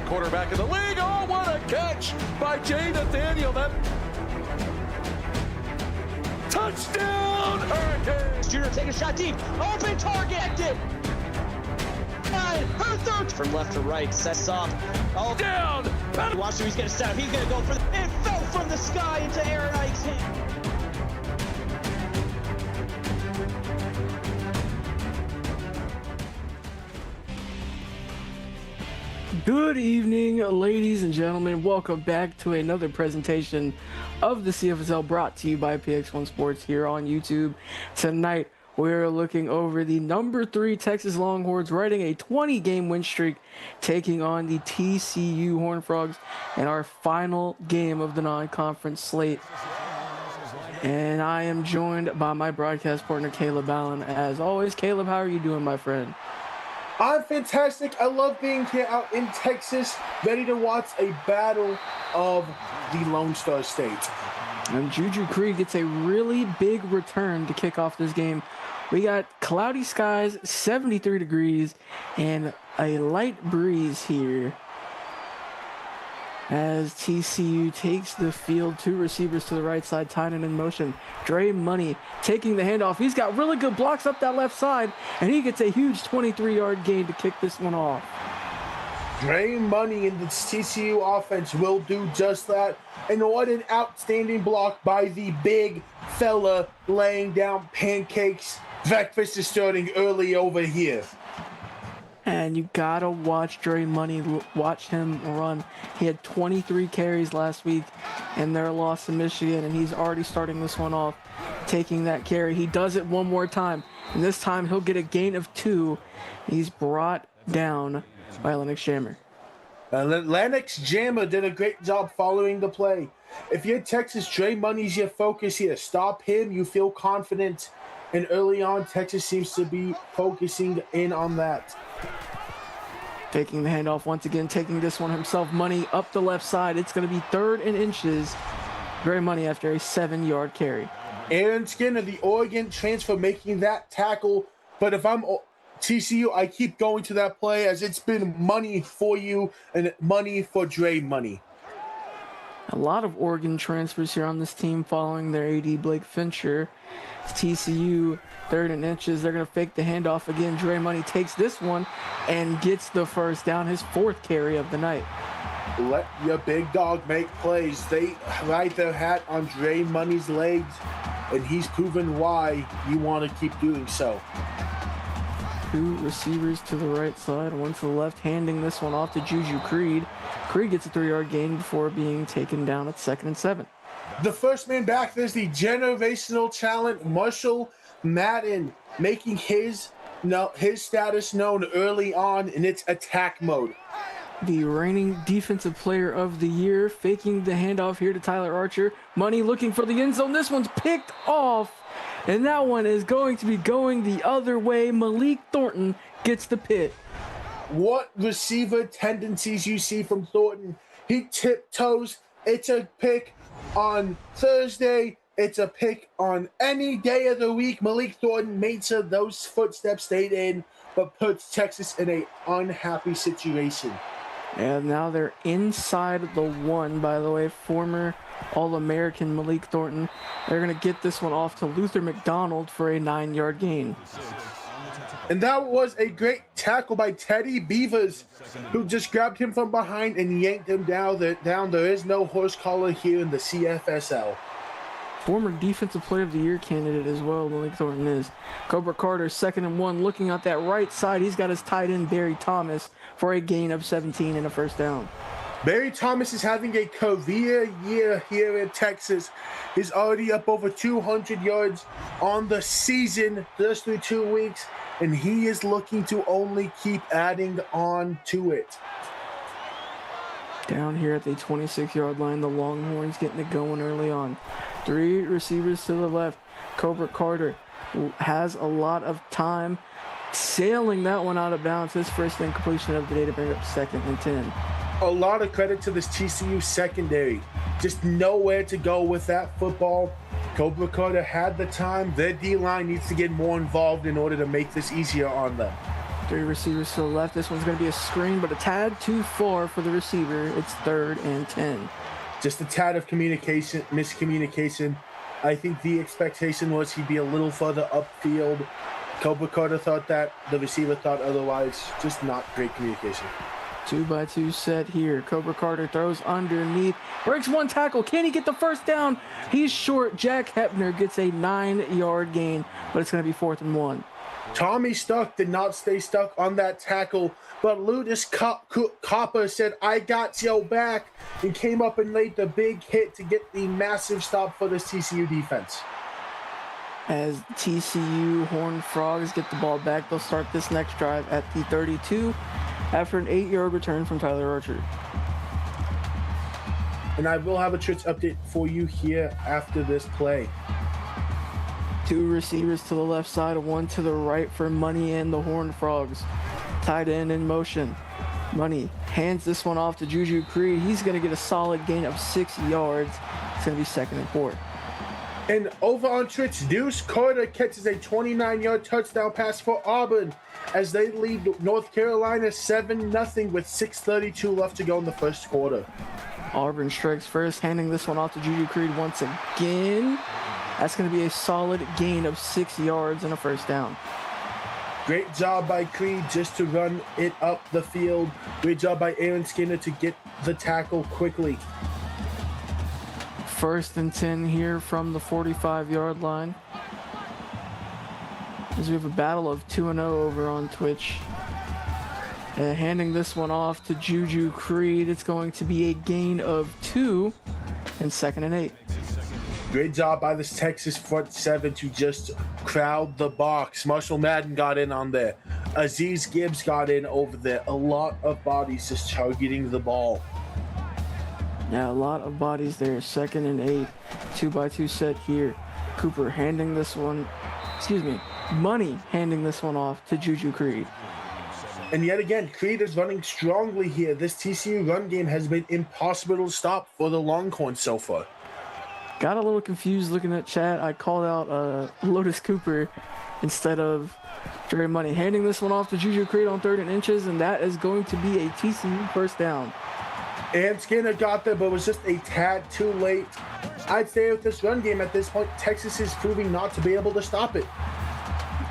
quarterback in the league. Oh, what a catch by Jay Nathaniel. That touchdown, Hurricanes. Junior taking a shot deep. Open target. Her third from left to right. Sets up. Oh, Down. watch him. He's going to set up. He's going to go for the. It fell from the sky into Aaron Ike's hand. Good evening, ladies and gentlemen. Welcome back to another presentation of the CFSL brought to you by PX1 Sports here on YouTube. Tonight, we're looking over the number 3 Texas Longhorns riding a 20-game win streak, taking on the TCU Horned Frogs in our final game of the non-conference slate. And I am joined by my broadcast partner, Caleb Allen. As always, Caleb, how are you doing, my friend? I'm fantastic. I love being here out in Texas, ready to watch a battle of the Lone Star State. And Juju Creed gets a really big return to kick off this game. We got cloudy skies, 73 degrees, and a light breeze here as TCU takes the field. 2 receivers to the right side, Tynan in motion. Dre Money taking the handoff. He's got really good blocks up that left side, and he gets a huge 23-yard gain to kick this one off. Dre Money in the TCU offense will do just that. And what an outstanding block by the big fella laying down pancakes. Breakfast is starting early over here. And you gotta watch Dre Money, watch him run. He had 23 carries last week in their loss to Michigan, and he's already starting this one off, taking that carry. He does it one more time, and this time he'll get a gain of 2. He's brought down by Lennox Jammer. Lennox Jammer did a great job following the play. If you're Texas, Dre Money's your focus here. Stop him, you feel confident. And early on, Texas seems to be focusing in on that. Taking the handoff once again, taking this one himself. Money up the left side. It's going to be 3rd and inches. Very Money after a 7-yard carry. Aaron Skinner, the Oregon transfer, making that tackle. But if I'm TCU, I keep going to that play as it's been money for you and money for Dre Money. A lot of Oregon transfers here on this team following their AD Blake Fincher. TCU 3rd and inches. They're going to fake the handoff again. Dre Money takes this one and gets the first down, his 4th carry of the night. Let your big dog make plays. They ride their hat on Dre Money's legs, and he's proven why you want to keep doing so. 2 receivers to the right side, 1 to the left, handing this one off to Juju Creed. Creed gets a 3-yard gain before being taken down at 2nd and 7. The first man back, there's the generational talent, Marshall Madden, making his status known early on in its attack mode. The reigning defensive player of the year, faking the handoff here to Tyler Archer. Money looking for the end zone. This one's picked off, and that one is going to be going the other way. Malik Thornton gets the pit. What receiver tendencies you see from Thornton. He tiptoes. It's a pick on Thursday. It's a pick on any day of the week. Malik Thornton made sure those footsteps stayed in, but puts Texas in an unhappy situation. And now they're inside the 1, by the way, former All-American Malik Thornton. They're going to get this one off to Luther McDonald for a 9-yard gain. And that was a great tackle by Teddy Beavers, who just grabbed him from behind and yanked him down. There is no horse collar here in the CFSL. Former Defensive Player of the Year candidate as well, Malik Thornton is. Cobra Carter, 2nd and 1, looking at that right side. He's got his tight end, Barry Thomas, for a gain of 17 and a first down. Barry Thomas is having a career year here in Texas. He's already up over 200 yards on the season just through 2 weeks, and he is looking to only keep adding on to it. Down here at the 26-yard line, the Longhorns getting it going early on. 3 receivers to the left. Cobra Carter has a lot of time sailing that one out of bounds. His first incompletion of the day to bring up 2nd and 10. A lot of credit to this TCU secondary. Just nowhere to go with that football. Cobra Carter had the time. Their D-line needs to get more involved in order to make this easier on them. Three receivers to the left. This one's going to be a screen, but a tad too far for the receiver. It's 3rd and 10. Just a tad of miscommunication. I think the expectation was he'd be a little further upfield. Cobra Carter thought that. The receiver thought otherwise. Just not great communication. 2-by-2 set here. Cobra Carter throws underneath. Breaks one tackle. Can he get the first down? He's short. Jack Hepner gets a 9-yard gain, but it's going to be 4th and 1. Tommy Stuck did not stay stuck on that tackle, but Ludus Copper said, "I got your back," and came up and laid the big hit to get the massive stop for this TCU defense. As TCU Horned Frogs get the ball back, they'll start this next drive at the 32 after an 8-yard return from Tyler Archer. And I will have a Tricks update for you here after this play. 2 receivers to the left side, 1 to the right for Money and the Horned Frogs. Tight end in motion. Money hands this one off to Juju Creed. He's going to get a solid gain of 6 yards. It's going to be 2nd and 4. And over on Tricks, Deuce Carter catches a 29-yard touchdown pass for Auburn as they lead North Carolina 7-0 with 6:32 left to go in the first quarter. Auburn strikes first, handing this one off to Juju Creed once again. That's going to be a solid gain of 6 yards and a first down. Great job by Creed just to run it up the field. Great job by Aaron Skinner to get the tackle quickly. 1st and 10 here from the 45-yard line. As we have a battle of 2-0 over on Twitch. Handing this one off to Juju Creed. It's going to be a gain of 2 and 2nd and 8. Great job by this Texas front 7 to just crowd the box. Marshall Madden got in on there. Aziz Gibbs got in over there. A lot of bodies just targeting the ball. Yeah, a lot of bodies there. 2nd and 8. 2-by-2 set here. Cooper handing this one. Money handing this one off to Juju Creed. And yet again, Creed is running strongly here. This TCU run game has been impossible to stop for the Longhorns so far. Got a little confused looking at chat. I called out Lotus Cooper instead of Jerry Money. Handing this one off to Juju Creed on 3rd and inches, and that is going to be a TCU first down. And Skinner got there, but was just a tad too late. I'd say with this run game at this point, Texas is proving not to be able to stop it.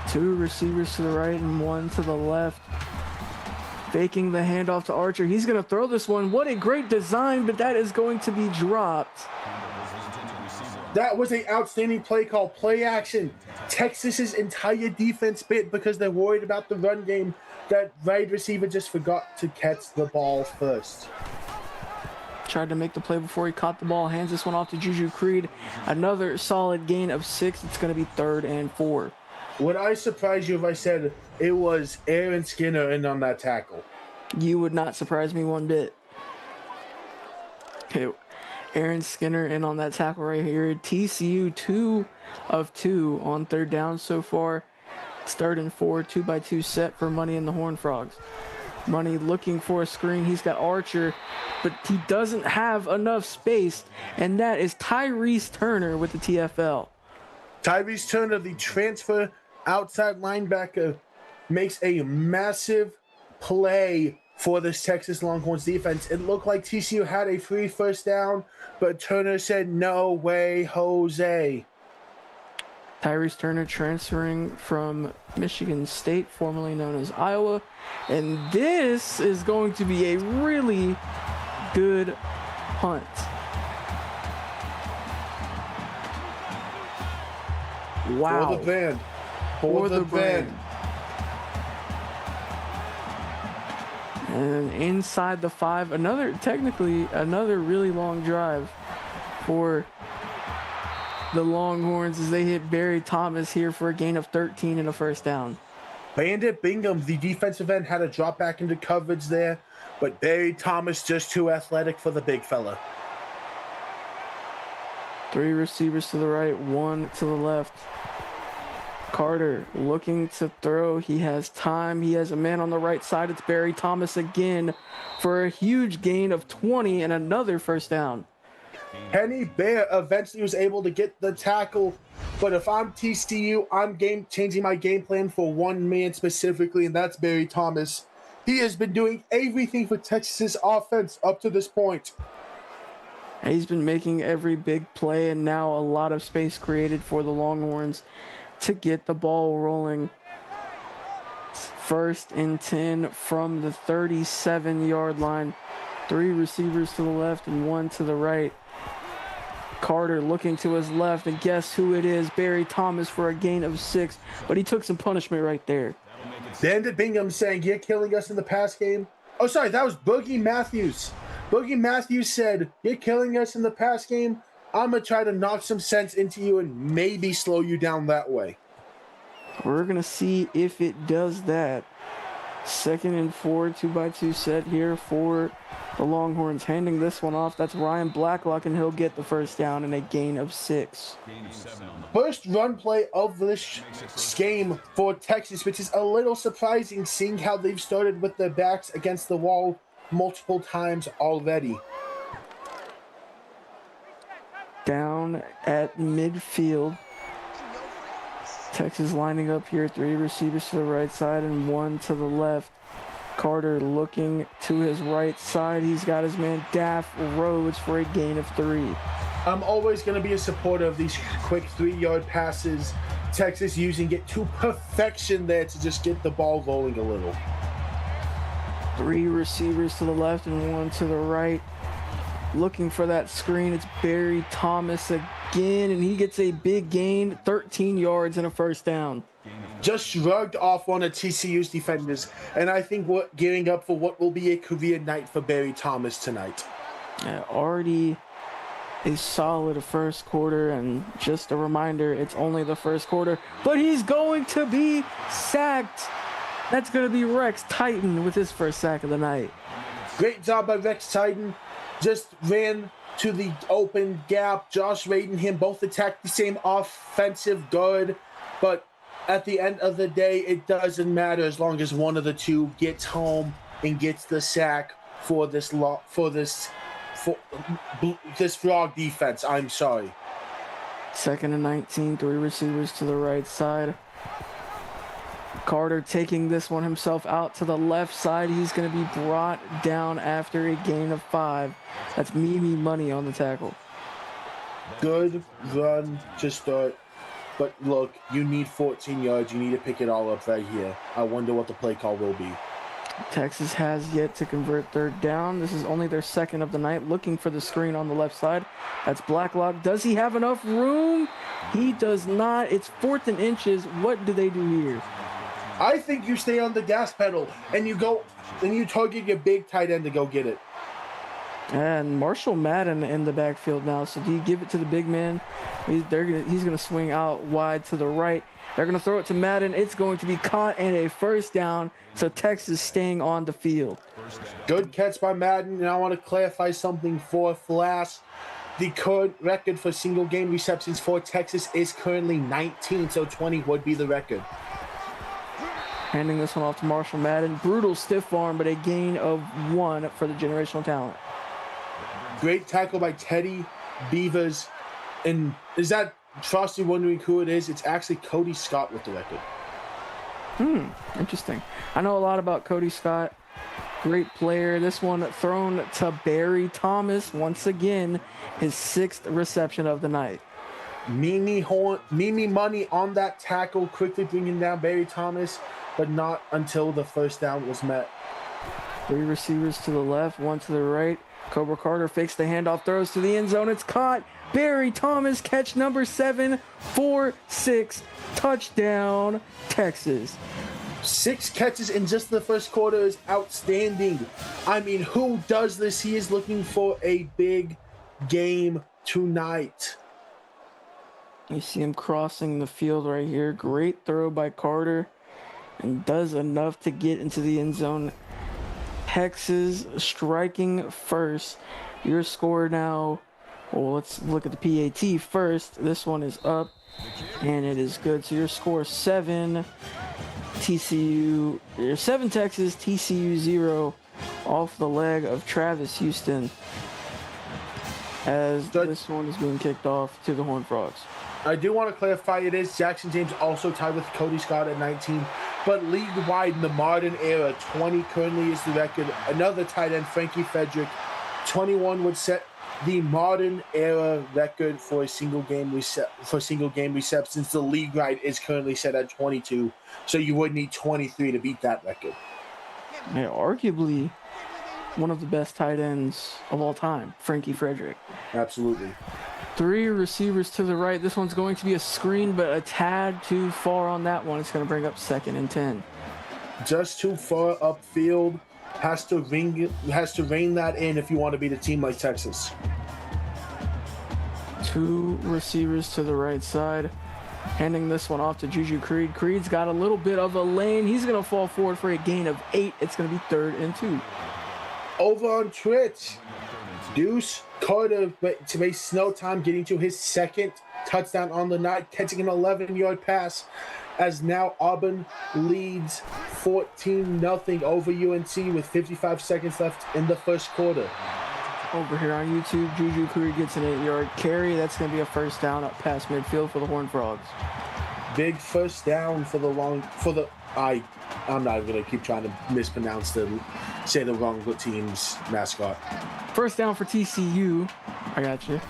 2 receivers to the right and 1 to the left. Faking the handoff to Archer. He's going to throw this one. What a great design, but that is going to be dropped. That was an outstanding play call. Play action. Texas's entire defense bit because they're worried about the run game. That wide receiver just forgot to catch the ball first. Tried to make the play before he caught the ball. Hands this one off to Juju Creed. Another solid gain of 6. It's going to be 3rd and 4. Would I surprise you if I said it was Aaron Skinner in on that tackle? You would not surprise me one bit. Okay. Aaron Skinner in on that tackle right here. TCU 2 of 2 on 3rd down so far. It's 3rd and 4, 2-by-2 set for Money and the Horned Frogs. Money looking for a screen. He's got Archer, but he doesn't have enough space, and that is Tyrese Turner with the TFL. Tyrese Turner, the transfer outside linebacker, makes a massive play for this Texas Longhorns defense. It looked like TCU had a free first down, but Turner said, "No way, Jose." Tyrese Turner transferring from Michigan State, formerly known as Iowa. And this is going to be a really good punt. Wow. For the band. For the band. And inside the 5, another really long drive for the Longhorns as they hit Barry Thomas here for a gain of 13 and a first down. Bandit Bingham, the defensive end, had to drop back into coverage there, but Barry Thomas just too athletic for the big fella. 3 receivers to the right, 1 to the left. Carter looking to throw. He has time. He has a man on the right side. It's Barry Thomas again for a huge gain of 20 and another first down. Henny Bear eventually was able to get the tackle But if I'm TCU, I'm changing my game plan for one man specifically, and that's Barry Thomas. He has been doing everything for Texas's offense up to this point. He's been making every big play, and now a lot of space created for the Longhorns to get the ball rolling. 1st and 10 from the 37-yard line. 3 receivers to the left and 1 to the right. Carter looking to his left, and guess who it is? Barry Thomas for a gain of 6, but he took some punishment right there. Bandit Bingham saying, "You're killing us in the pass game." Oh, sorry, that was Boogie Matthews. Boogie Matthews said, "You're killing us in the pass game. I'm going to try to knock some sense into you and maybe slow you down that way." We're going to see if it does that. 2nd and 4, 2x2 set here for the Longhorns. Handing this one off, that's Ryan Blacklock, and he'll get the first down and a gain of 6. First run play of this game for Texas, which is a little surprising seeing how they've started with their backs against the wall multiple times already. Down at midfield. Texas lining up here, 3 receivers to the right side and 1 to the left. Carter looking to his right side. He's got his man Daff Rhodes for a gain of 3. I'm always going to be a supporter of these quick 3-yard passes. Texas using it to perfection there to just get the ball rolling a little. 3 receivers to the left and 1 to the right. Looking for that screen. It's Barry Thomas again, and he gets a big gain, 13 yards and a first down. Just shrugged off one of TCU's defenders, and I think we're gearing up for what will be a career night for Barry Thomas tonight. Already a solid first quarter, and just a reminder, it's only the first quarter, but he's going to be sacked. That's going to be Rex Titan with his first sack of the night. Great job by Rex Titan. Just ran to the open gap. Josh Wade and him both attacked the same offensive guard, but at the end of the day, it doesn't matter as long as one of the two gets home and gets the sack for this Frog defense. I'm sorry. 2nd and 19, 3 receivers to the right side. Carter taking this one himself out to the left side. He's going to be brought down after a gain of 5. That's Mimi Money on the tackle. Good run to start. But look, you need 14 yards. You need to pick it all up right here. I wonder what the play call will be. Texas has yet to convert 3rd down. This is only their 2nd of the night. Looking for the screen on the left side. That's Blacklock. Does he have enough room? He does not. It's 4th and inches. What do they do here? I think you stay on the gas pedal and you go and you target your big tight end to go get it. And Marshall Madden in the backfield now. So do you give it to the big man? He's gonna swing out wide to the right. They're gonna throw it to Madden. It's going to be caught and a first down. So Texas staying on the field. Good catch by Madden. And I want to clarify something for Flash. The current record for single game receptions for Texas is currently 19. So 20 would be the record. Handing this one off to Marshall Madden. Brutal stiff arm, but a gain of 1 for the generational talent. Great tackle by Teddy Beavers. And is that Frosty wondering who it is? It's actually Cody Scott with the record. Interesting. I know a lot about Cody Scott. Great player. This one thrown to Barry Thomas. Once again, his 6th reception of the night. Mimi Money on that tackle, quickly bringing down Barry Thomas, but not until the first down was met. 3 receivers to the left, 1 to the right. Cobra Carter fakes the handoff, throws to the end zone. It's caught. Barry Thomas, catch number 7, 4-6, touchdown, Texas. 6 catches in just the first quarter is outstanding. I mean, who does this? He is looking for a big game tonight. You see him crossing the field right here. Great throw by Carter, and does enough to get into the end zone. Texas striking first. Your score now, well, let's look at the PAT first. This one is up, and it is good. So your score 7, TCU, 7 Texas, TCU 0, off the leg of Travis Houston, as this one is being kicked off to the Horned Frogs. I do want to clarify it is Jackson James also tied with Cody Scott at 19, but league-wide in the modern era, 20 currently is the record. Another tight end, Frankie Frederick, 21 would set the modern era record for a single game receptions. The league wide is currently set at 22, so you would need 23 to beat that record. Yeah, arguably one of the best tight ends of all time, Frankie Frederick. Absolutely. 3 receivers to the right. This one's going to be a screen, but a tad too far on that one. It's going to bring up 2nd and 10. Just too far upfield. Has to rein that in if you want to beat a team like Texas. 2 receivers to the right side. Handing this one off to Juju Creed. Creed's got a little bit of a lane. He's going to fall forward for a gain of 8. It's going to be 3rd and 2. Over on Twitch, Deuce Carter to make snow time, getting to his 2nd touchdown on the night, catching an 11-yard pass, as now Auburn leads 14-0 over UNC with 55 seconds left in the first quarter. Over here on YouTube, Juju Creed gets an 8-yard carry. That's going to be a first down up past midfield for the Horned Frogs. Big first down for the I'm not going to keep trying to say the wrong team's mascot. First down for TCU. I got you.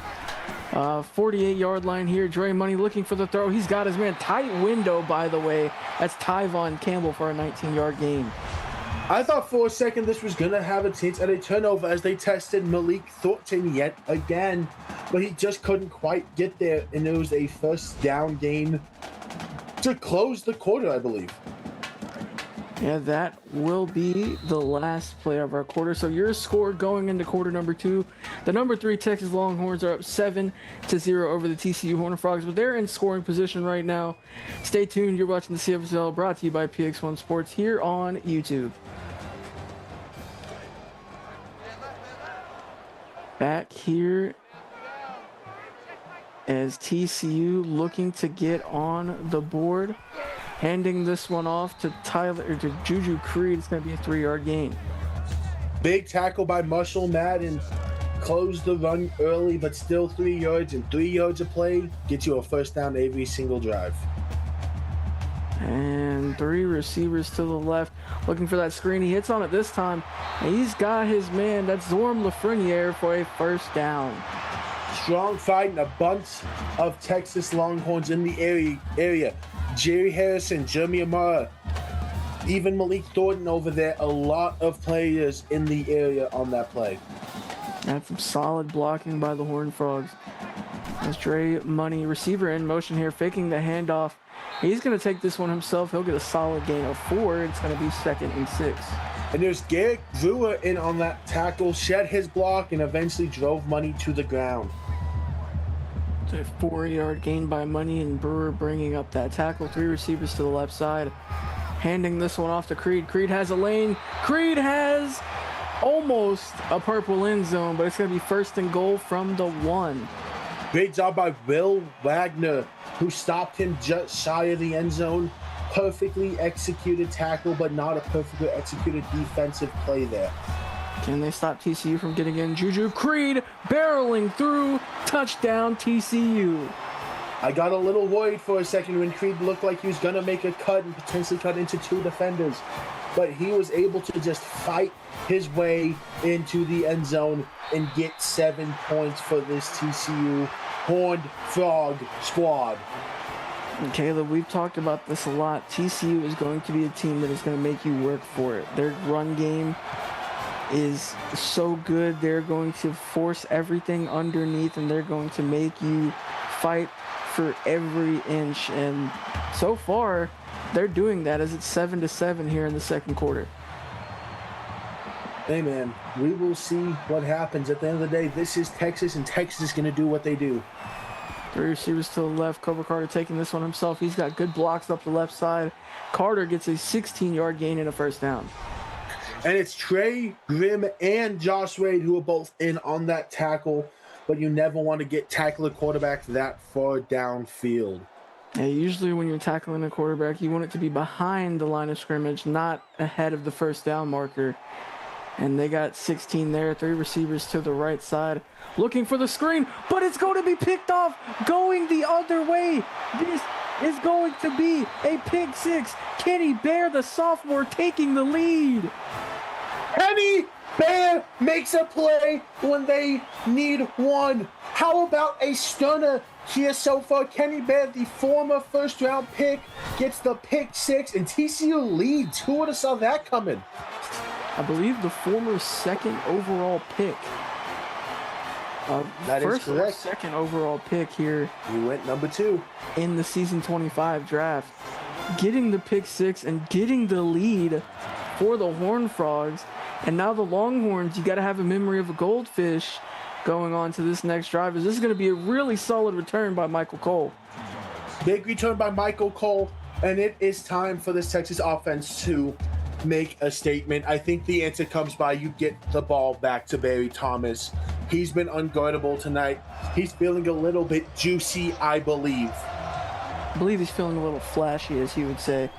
48-yard line here. Dre Money looking for the throw. He's got his man. Tight window, by the way. That's Tyvon Campbell for a 19-yard gain. I thought for a second this was going to have a chance at a turnover as they tested Malik Thornton yet again, but he just couldn't quite get there, and it was a first down gain to close the quarter, I believe. Yeah, that will be the last play of our quarter. So your score going into quarter number 2, the number 3 Texas Longhorns are up 7-0 over the TCU Horned Frogs, but they're in scoring position right now. Stay tuned. You're watching the CFSL, brought to you by PX1 Sports here on YouTube. Back here as TCU looking to get on the board. Handing this one off to Juju Creed. It's going to be a 3-yard gain. Big tackle by Marshall Madden. Closed the run early, but still 3 yards, and 3 yards of play gets you a first down every single drive. And 3 receivers to the left. Looking for that screen. He hits on it this time. And he's got his man. That's Zorm Lafreniere for a first down. Strong fight and a bunch of Texas Longhorns in the area. Jerry Harrison, Jeremy Amara, even Malik Thornton over there. A lot of players in the area on that play. That's some solid blocking by the Horned Frogs. As Dre Money, receiver in motion here, faking the handoff. He's going to take this one himself. He'll get a solid gain of 4. It's going to be 2nd and 6. And there's Garrett Brewer in on that tackle, shed his block, and eventually drove Money to the ground. It's a 4-yard gain by Money, and Brewer bringing up that tackle. 3 receivers to the left side. Handing this one off to Creed. Creed has a lane. Creed has almost a purple end zone, but it's going to be 1st and goal from the 1. Great job by Will Wagner, who stopped him just shy of the end zone. Perfectly executed tackle, but not a perfectly executed defensive play there. Can they stop TCU from getting in? Juju Creed barreling through. Touchdown, TCU. I got a little worried for a second when Creed looked like he was going to make a cut and potentially cut into 2 defenders. But he was able to just fight his way into the end zone and get 7 points for this TCU Horned Frog squad. And Caleb, we've talked about this a lot. TCU is going to be a team that is going to make you work for it. Their run game is so good. They're going to force everything underneath, and they're going to make you fight for every inch. And so far, they're doing that as it's 7-7 here in the second quarter. Hey, man, we will see what happens. At the end of the day, this is Texas, and Texas is going to do what they do. 3 receivers to the left. Cobra Carter taking this one himself. He's got good blocks up the left side. Carter gets a 16-yard gain and a first down. And it's Trey Grimm and Josh Wade who are both in on that tackle, but you never want to tackle a quarterback that far downfield. Yeah, usually when you're tackling a quarterback, you want it to be behind the line of scrimmage, not ahead of the first down marker. And they got 16 there, 3 receivers to the right side, looking for the screen, but it's going to be picked off, going the other way. This is going to be a pick six. Kenny Bear, the sophomore, taking the lead. Kenny Bear makes a play when they need one. How about a stunner here so far? Kenny Bear, the former first-round pick, gets the pick six, and TCU leads. Who would have saw that coming? I believe the former second overall pick. That is First or correct. second overall pick here He went number 2. in the season 25 draft. Getting the pick six and getting the lead for the Horned Frogs. And now the Longhorns, you got to have a memory of a goldfish going on to this next drive. This is going to be a really solid return by Michael Cole. Big return by Michael Cole, and it is time for this Texas offense to make a statement. I think the answer comes by you get the ball back to Barry Thomas. He's been unguardable tonight. He's feeling a little bit juicy, I believe. I believe he's feeling a little flashy, as he would say.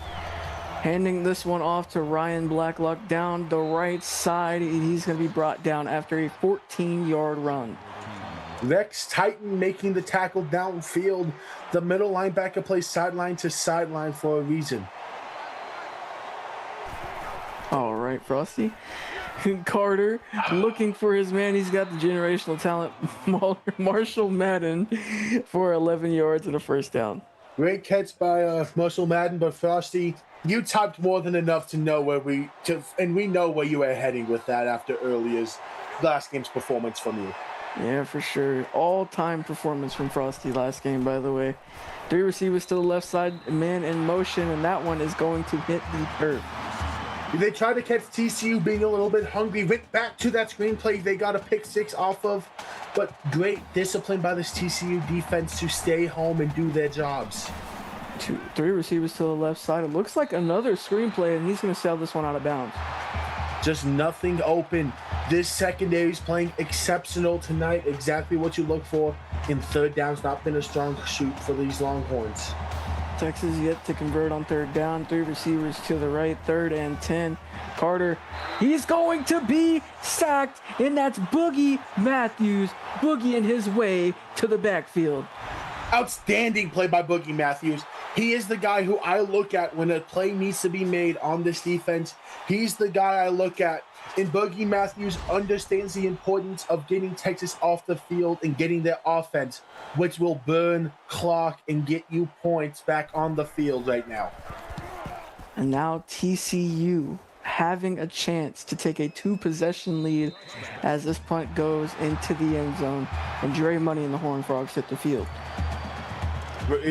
Handing this one off to Ryan Blacklock down the right side. He's going to be brought down after a 14-yard run. Rex Titan making the tackle downfield. The middle linebacker plays sideline to sideline for a reason. All right, Frosty. Carter looking for his man. He's got the generational talent, Marshall Madden, for 11 yards and a first down. Great catch by Marshall Madden, but Frosty, you typed more than enough to know and we know where you were heading with that after last game's performance from you. Yeah, for sure. All-time performance from Frosty last game, by the way. 3 receivers to the left side, man in motion, and that one is going to hit the turf. They tried to catch TCU being a little bit hungry, went back to that screenplay they got a pick six off of, but great discipline by this TCU defense to stay home and do their jobs. 3 receivers to the left side. It looks like another screenplay, and he's going to sail this one out of bounds. Just nothing open. This secondary is playing exceptional tonight. Exactly what you look for in third downs. Not been a strong shoot for these Longhorns. Texas yet to convert on third down. 3 receivers to the right, 3rd and 10. Carter, he's going to be sacked, and that's Boogie Matthews boogieing his way to the backfield. Outstanding play by Boogie Matthews. He is the guy who I look at when a play needs to be made on this defense. He's the guy I look at. And Boogie Matthews understands the importance of getting Texas off the field and getting their offense, which will burn clock and get you points back on the field right now. And now TCU having a chance to take a 2-possession lead as this punt goes into the end zone. And Dre Money and the Horned Frogs hit the field.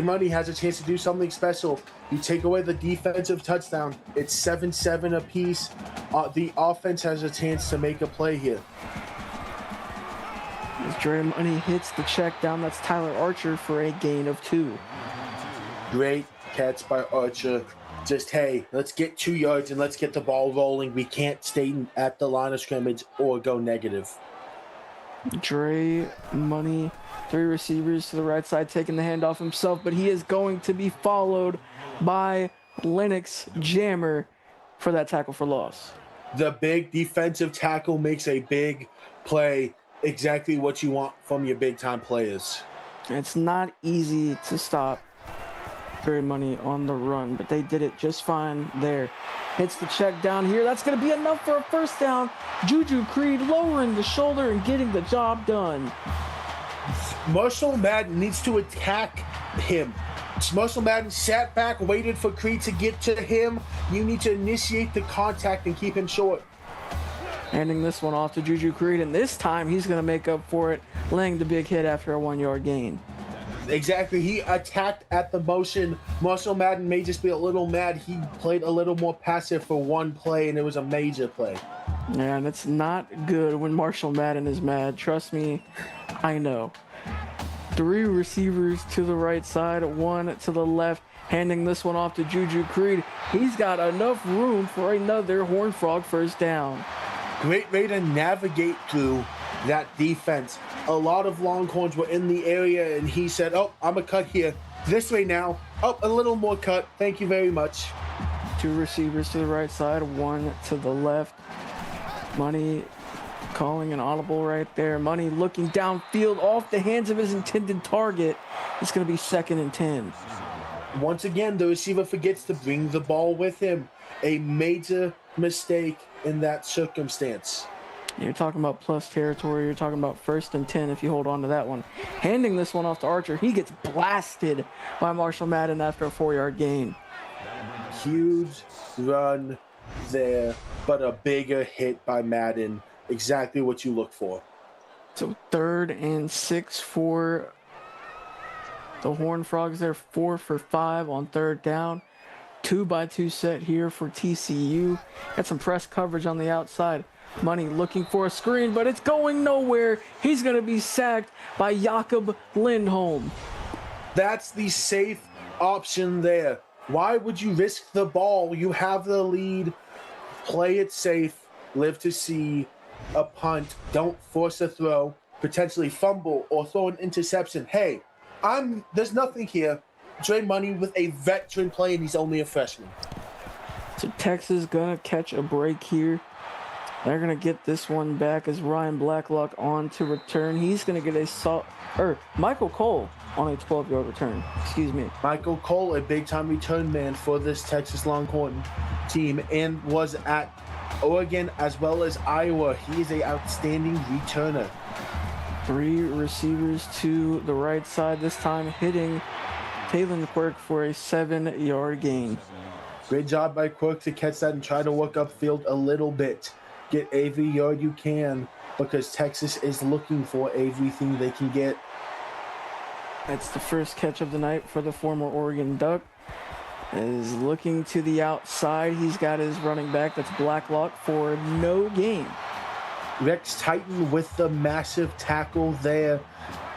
Money has a chance to do something special. You take away the defensive touchdown, it's 7-7 apiece. The offense has a chance to make a play here. As Dre Money hits the check down, that's Tyler Archer for a gain of 2. Great catch by Archer. Just, hey, let's get 2 yards and let's get the ball rolling. We can't stay at the line of scrimmage or go negative. Dre Money, 3 receivers to the right side, taking the handoff himself, but he is going to be followed by Lennox Jammer for that tackle for loss. The big defensive tackle makes a big play. Exactly what you want from your big-time players. It's not easy to stop Dre Money on the run, but they did it just fine there. Hits the check down here. That's going to be enough for a first down. Juju Creed lowering the shoulder and getting the job done. Marshall Madden needs to attack him. Marshall Madden sat back, waited for Creed to get to him. You need to initiate the contact and keep him short. Handing this one off to Juju Creed, and this time he's going to make up for it, laying the big hit after a 1-yard gain. Exactly. He attacked at the motion. Marshall Madden may just be a little mad. He played a little more passive for one play, and it was a major play. Yeah, and it's not good when Marshall Madden is mad. Trust me, I know. 3 receivers to the right side, 1 to the left. Handing this one off to Juju Creed. He's got enough room for another Horned Frog first down. Great way to navigate through that defense. A lot of Longhorns were in the area, and he said, oh, I'm going to cut here. This way now. Oh, a little more cut. Thank you very much. 2 receivers to the right side, 1 to the left. Money calling an audible right there. Money looking downfield off the hands of his intended target. It's going to be 2nd and 10. Once again, the receiver forgets to bring the ball with him. A major mistake in that circumstance. You're talking about plus territory. You're talking about 1st and 10 if you hold on to that one. Handing this one off to Archer. He gets blasted by Marshall Madden after a 4-yard gain. Huge run there, but a bigger hit by Madden. Exactly what you look for. So 3rd and 6 for the Horned Frogs. They're 4 for 5 on 3rd down. 2-by-2 set here for TCU. Got some press coverage on the outside. Money looking for a screen, but it's going nowhere. He's going to be sacked by Jakob Lindholm. That's the safe option there. Why would you risk the ball? You have the lead. Play it safe. Live to see a punt. Don't force a throw. Potentially fumble or throw an interception. Hey, there's nothing here. Dre Money with a veteran play, and he's only a freshman. So Texas going to catch a break here. They're going to get this one back as Ryan Blacklock on to return. He's going to get Michael Cole on a 12-yard return. Excuse me. Michael Cole, a big-time return man for this Texas Longhorn team, and was at Oregon as well as Iowa. He is an outstanding returner. 3 receivers to the right side, this time hitting Taylor Quirk for a 7-yard gain. Great job by Quirk to catch that and try to work upfield a little bit. Get every yard you can because Texas is looking for everything they can get. That's the first catch of the night for the former Oregon Duck. Is looking to the outside. He's got his running back. That's Blacklock for no gain. Rex Titan with the massive tackle there,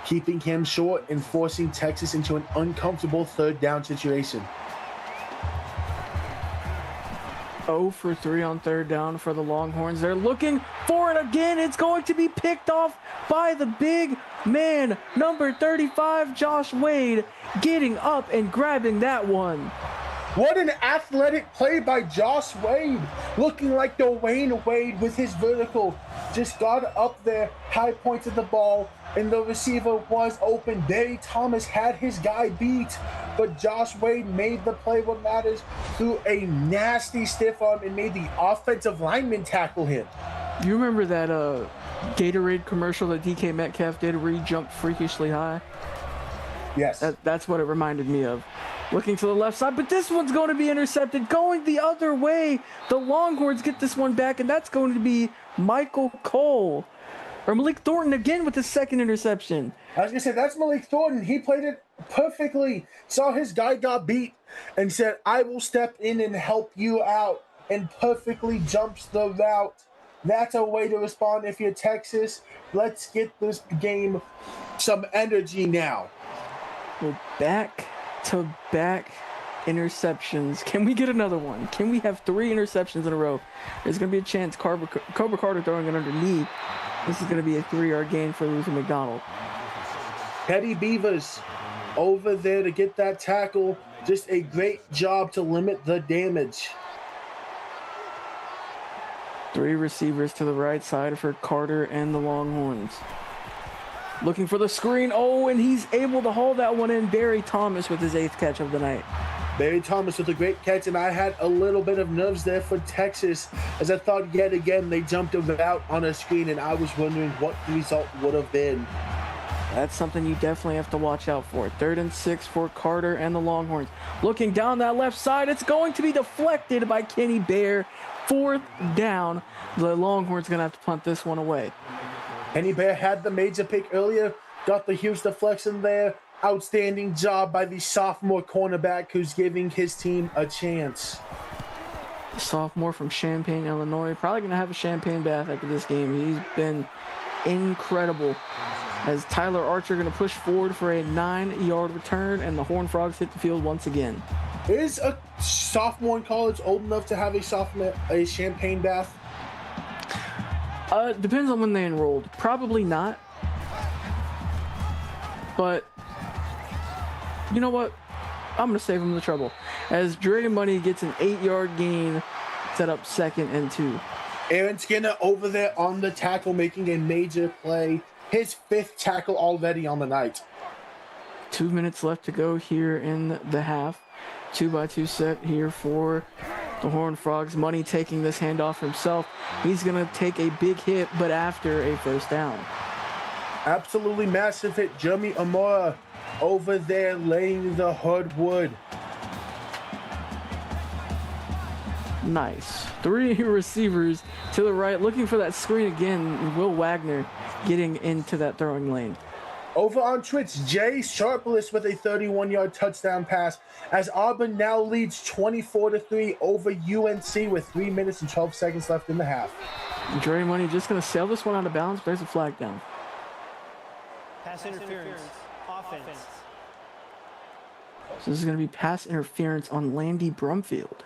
keeping him short and forcing Texas into an uncomfortable 3rd down situation. 0 for 3 on 3rd down for the Longhorns. They're looking for it again. It's going to be picked off by the big man, number 35, Josh Wade, getting up and grabbing that one. What an athletic play by Josh Wade, looking like the Wayne Wade with his vertical. Just got up there, high pointed the ball, and the receiver was open. Barry Thomas had his guy beat, but Josh Wade made the play what matters through a nasty stiff arm and made the offensive lineman tackle him. Do you remember that Gatorade commercial that DK Metcalf did where he jumped freakishly high? Yes. That's what it reminded me of. Looking to the left side, but this one's going to be intercepted. Going the other way, the Longhorns get this one back, and that's going to be Michael Cole. Or Malik Thornton again with the 2nd interception. I was going to say, that's Malik Thornton. He played it perfectly. Saw his guy got beat and said, I will step in and help you out, and perfectly jumps the route. That's a way to respond if you're Texas. Let's get this game some energy now. Well, back-to-back interceptions. Can we get another one? Can we have 3 interceptions in a row? There's going to be a chance. Cobra Carter throwing it underneath. This is going to be a 3-yard gain for Luther McDonald. Petty Beavers over there to get that tackle. Just a great job to limit the damage. 3 receivers to the right side for Carter and the Longhorns. Looking for the screen. Oh, and he's able to haul that one in. Barry Thomas with his 8th catch of the night. Barry Thomas with a great catch, and I had a little bit of nerves there for Texas as I thought yet again they jumped out on a screen, and I was wondering what the result would have been. That's something you definitely have to watch out for. 3rd and 6 for Carter and the Longhorns. Looking down that left side, it's going to be deflected by Kenny Bear. 4th down. The Longhorns going to have to punt this one away. Kenny Bear had the major pick earlier, got the huge deflection there. Outstanding job by the sophomore cornerback who's giving his team a chance. Sophomore from Champaign, Illinois. Probably going to have a champagne bath after this game. He's been incredible. As Tyler Archer going to push forward for a 9-yard return, and the Horned Frogs hit the field once again. Is a sophomore in college old enough to have a champagne bath? Depends on when they enrolled. Probably not. But you know what? I'm going to save him the trouble. As Dre Money gets an 8-yard gain, set up 2nd and 2. Aaron Skinner over there on the tackle, making a major play. His 5th tackle already on the night. 2 minutes left to go here in the half. 2-by-2 set here for the Horned Frogs. Money taking this handoff himself. He's going to take a big hit, but after a first down. Absolutely massive hit. Jeremy Amora over there laying the hardwood. Nice. 3 receivers to the right, looking for that screen again. Will Wagner getting into that throwing lane. Over on Twitch, Jay Sharpless with a 31-yard touchdown pass as Auburn now leads 24-3 over UNC with 3 minutes and 12 seconds left in the half. Dre Money just going to sail this one out of bounds. There's a flag down. Pass interference. Offense. So this is going to be pass interference on Landy Brumfield.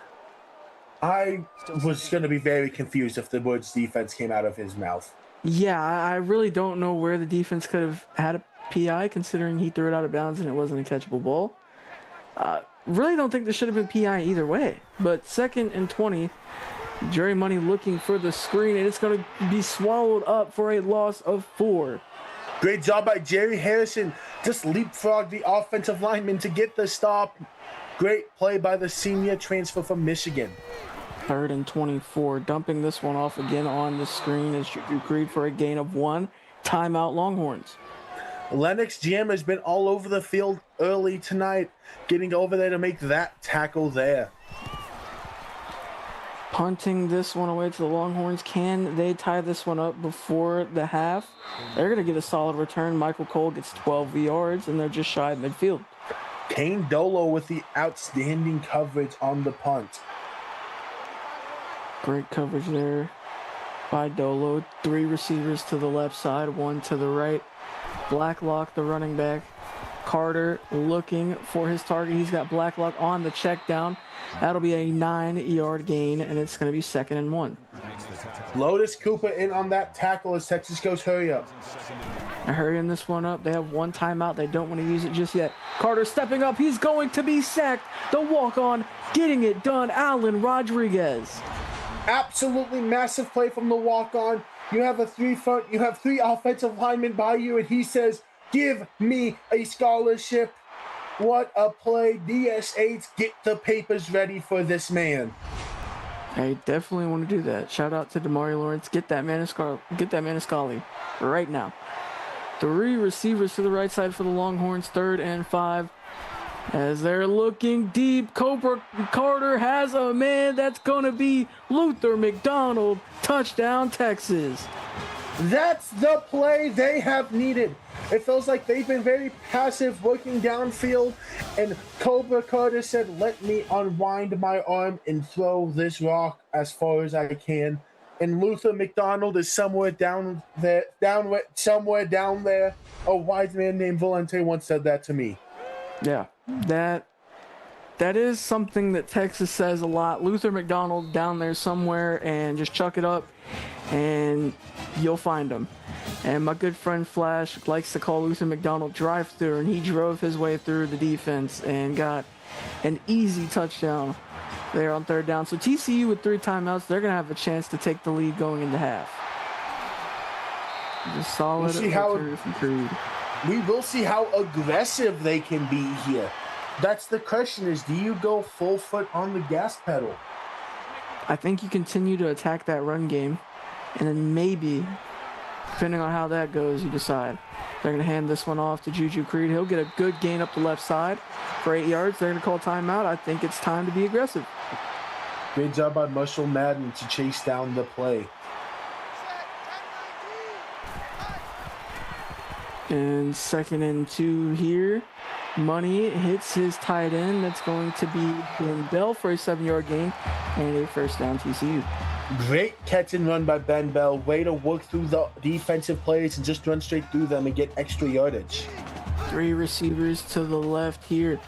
I was going to be very confused if the words defense came out of his mouth. Yeah, I really don't know where the defense could have had a PI, considering he threw it out of bounds and it wasn't a catchable ball. Really don't think there should have been PI either way. But 2nd and 20, Jerry Money looking for the screen, and it's going to be swallowed up for a loss of 4. Great job by Jerry Harrison. Just leapfrogged the offensive lineman to get the stop. Great play by the senior transfer from Michigan. 3rd and 24, dumping this one off again on the screen as you agreed for a gain of 1. Timeout Longhorns. Lennox Jam has been all over the field early tonight, getting over there to make that tackle there. Punting this one away to the Longhorns. Can they tie this one up before the half? They're going to get a solid return. Michael Cole gets 12 yards, and they're just shy of midfield. Kane Dolo with the outstanding coverage on the punt. Great coverage there by Dolo. 3 receivers to the left side, 1 to the right. Blacklock, the running back. Carter looking for his target. He's got Blacklock on the check down. That'll be a 9-yard gain, and it's going to be 2nd and 1. Lotus Cooper in on that tackle as Texas goes hurry up. They're hurrying this one up. They have 1 timeout. They don't want to use it just yet. Carter stepping up. He's going to be sacked. The walk-on getting it done. Alan Rodriguez. Absolutely massive play from the walk-on. You have a 3 offensive linemen by you, and he says, "Give me a scholarship." What a play. DS8s, get the papers ready for this man. I definitely want to do that. Shout out to Damari Lawrence. Get that man a scholarly right now. 3 receivers to the right side for the Longhorns. 3rd and 5. As they're looking deep, Cobra Carter has a man. That's going to be Luther McDonald. Touchdown, Texas. That's the play they have needed. It feels like they've been very passive working downfield, and Cobra Carter said, "Let me unwind my arm and throw this rock as far as I can." And Luther McDonald is somewhere down there. A wise man named Valente once said that to me. Yeah, that is something that Texas says a lot. Luther McDonald down there somewhere, and just chuck it up and you'll find him. And my good friend Flash likes to call Luther McDonald drive-through, and he drove his way through the defense and got an easy touchdown there on 3rd down. So TCU with 3 timeouts, they're going to have a chance to take the lead going into half. Just solid. We'll see we will see how aggressive they can be here. That's the question, is do you go full foot on the gas pedal? I think you continue to attack that run game, and then maybe, depending on how that goes, you decide. They're going to hand this one off to Juju Creed. He'll get a good gain up the left side for 8 yards. They're going to call timeout. I think it's time to be aggressive. Great job by Marshall Madden to chase down the play. And 2nd and 2 here. Money hits his tight end. That's going to be Ben Bell for a 7-yard gain and a first down TCU. Great catch and run by Ben Bell. Way to work through the defensive plays and just run straight through them and get extra yardage. 3 receivers to the left here.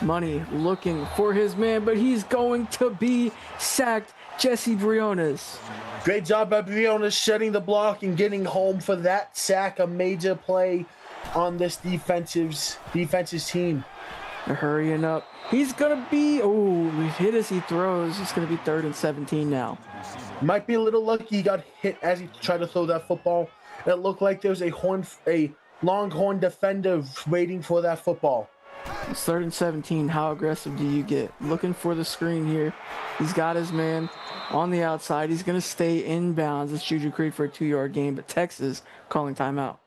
Money looking for his man, but he's going to be sacked. Jesse Briones. Great job by Briones shutting the block and getting home for that sack. A major play on this defensive team. They're hurrying up. He's going to be, hit as he throws. It's going to be 3rd and 17 now. Might be a little lucky he got hit as he tried to throw that football. It looked like there was a Longhorn defender waiting for that football. It's 3rd and 17. How aggressive do you get? Looking for the screen here. He's got his man on the outside. He's going to stay inbounds. It's Juju Creed for a 2-yard gain, but Texas calling timeout.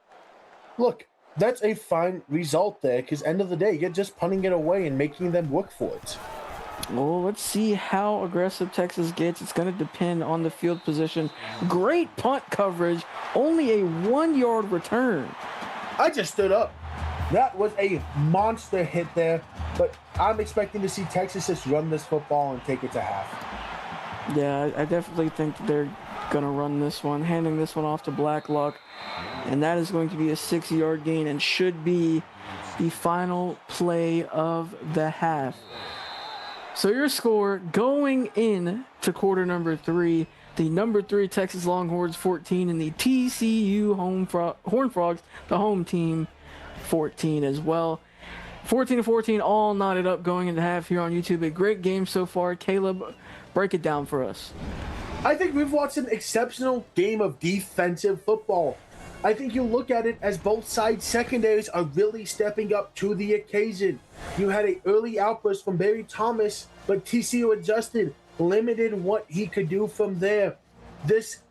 Look, that's a fine result there because end of the day, you're just punting it away and making them work for it. Well, let's see how aggressive Texas gets. It's going to depend on the field position. Great punt coverage. Only a 1-yard return. I just stood up. That was a monster hit there, but I'm expecting to see Texas just run this football and take it to half. Yeah, I definitely think they're going to run this one, handing this one off to Blacklock, and that is going to be a 6-yard gain and should be the final play of the half. So your score going in to quarter number 3, the number 3 Texas Longhorns 14 and the TCU Horned Frogs, the home team, 14 as well. 14-14, all knotted up going into half here on YouTube. A great game so far. Caleb, break it down for us. I think we've watched an exceptional game of defensive football. I think you look at it as both sides secondaries are really stepping up to the occasion. You had an early outburst from Barry Thomas, but TCU adjusted, limited what he could do from there. This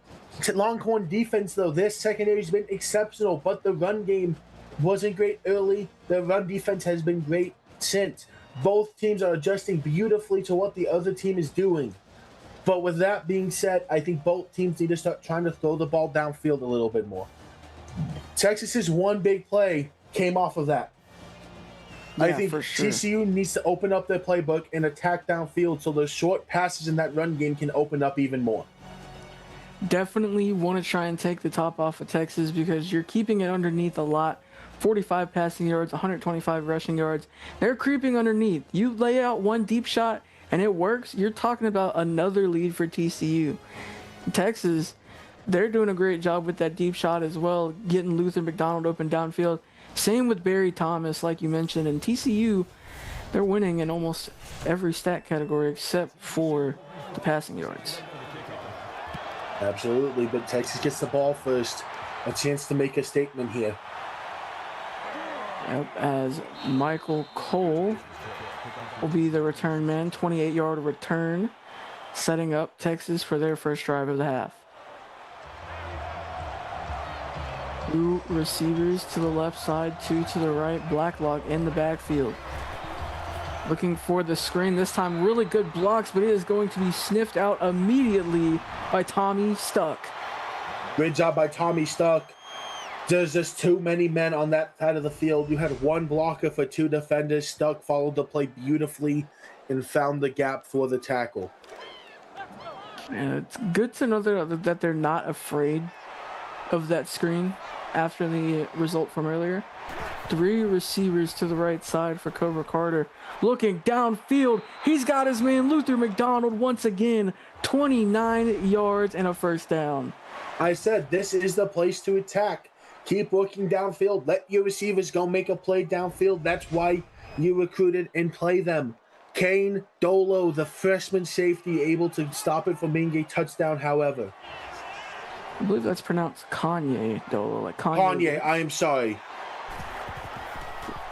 Longhorn defense, though, their secondary has been exceptional, but the run game wasn't great early. The run defense has been great since. Both teams are adjusting beautifully to what the other team is doing. But with that being said, I think both teams need to start trying to throw the ball downfield a little bit more. Texas's one big play came off of that. Yeah, I think for sure. TCU needs to open up their playbook and attack downfield so those short passes in that run game can open up even more. Definitely want to try and take the top off of Texas because you're keeping it underneath a lot. 45 passing yards, 125 rushing yards. They're creeping underneath. You lay out one deep shot and it works, you're talking about another lead for TCU. Texas, they're doing a great job with that deep shot as well, getting Luther McDonald open downfield. Same with Barry Thomas, like you mentioned. And TCU, they're winning in almost every stat category except for the passing yards. Absolutely, but Texas gets the ball first. A chance to make a statement here. Yep, as Michael Cole will be the return man, 28-yard return, setting up Texas for their first drive of the half. 2 receivers to the left side, 2 to the right. Blacklock in the backfield. Looking for the screen. This time really good blocks, but it is going to be sniffed out immediately by Tommy Stuck. Great job by Tommy Stuck. There's just too many men on that side of the field. You had one blocker for 2 defenders. Stuck followed the play beautifully and found the gap for the tackle. And it's good to know that they're not afraid of that screen after the result from earlier. 3 receivers to the right side for Cobra Carter. Looking downfield, he's got his man Luther McDonald once again. 29 yards and a first down. I said this is the place to attack. Keep working downfield. Let your receivers go make a play downfield. That's why you recruited and play them. Kane Dolo, the freshman safety, able to stop it from being a touchdown, however. I believe that's pronounced Kanye Dolo, like Kanye. Kanye, I am sorry.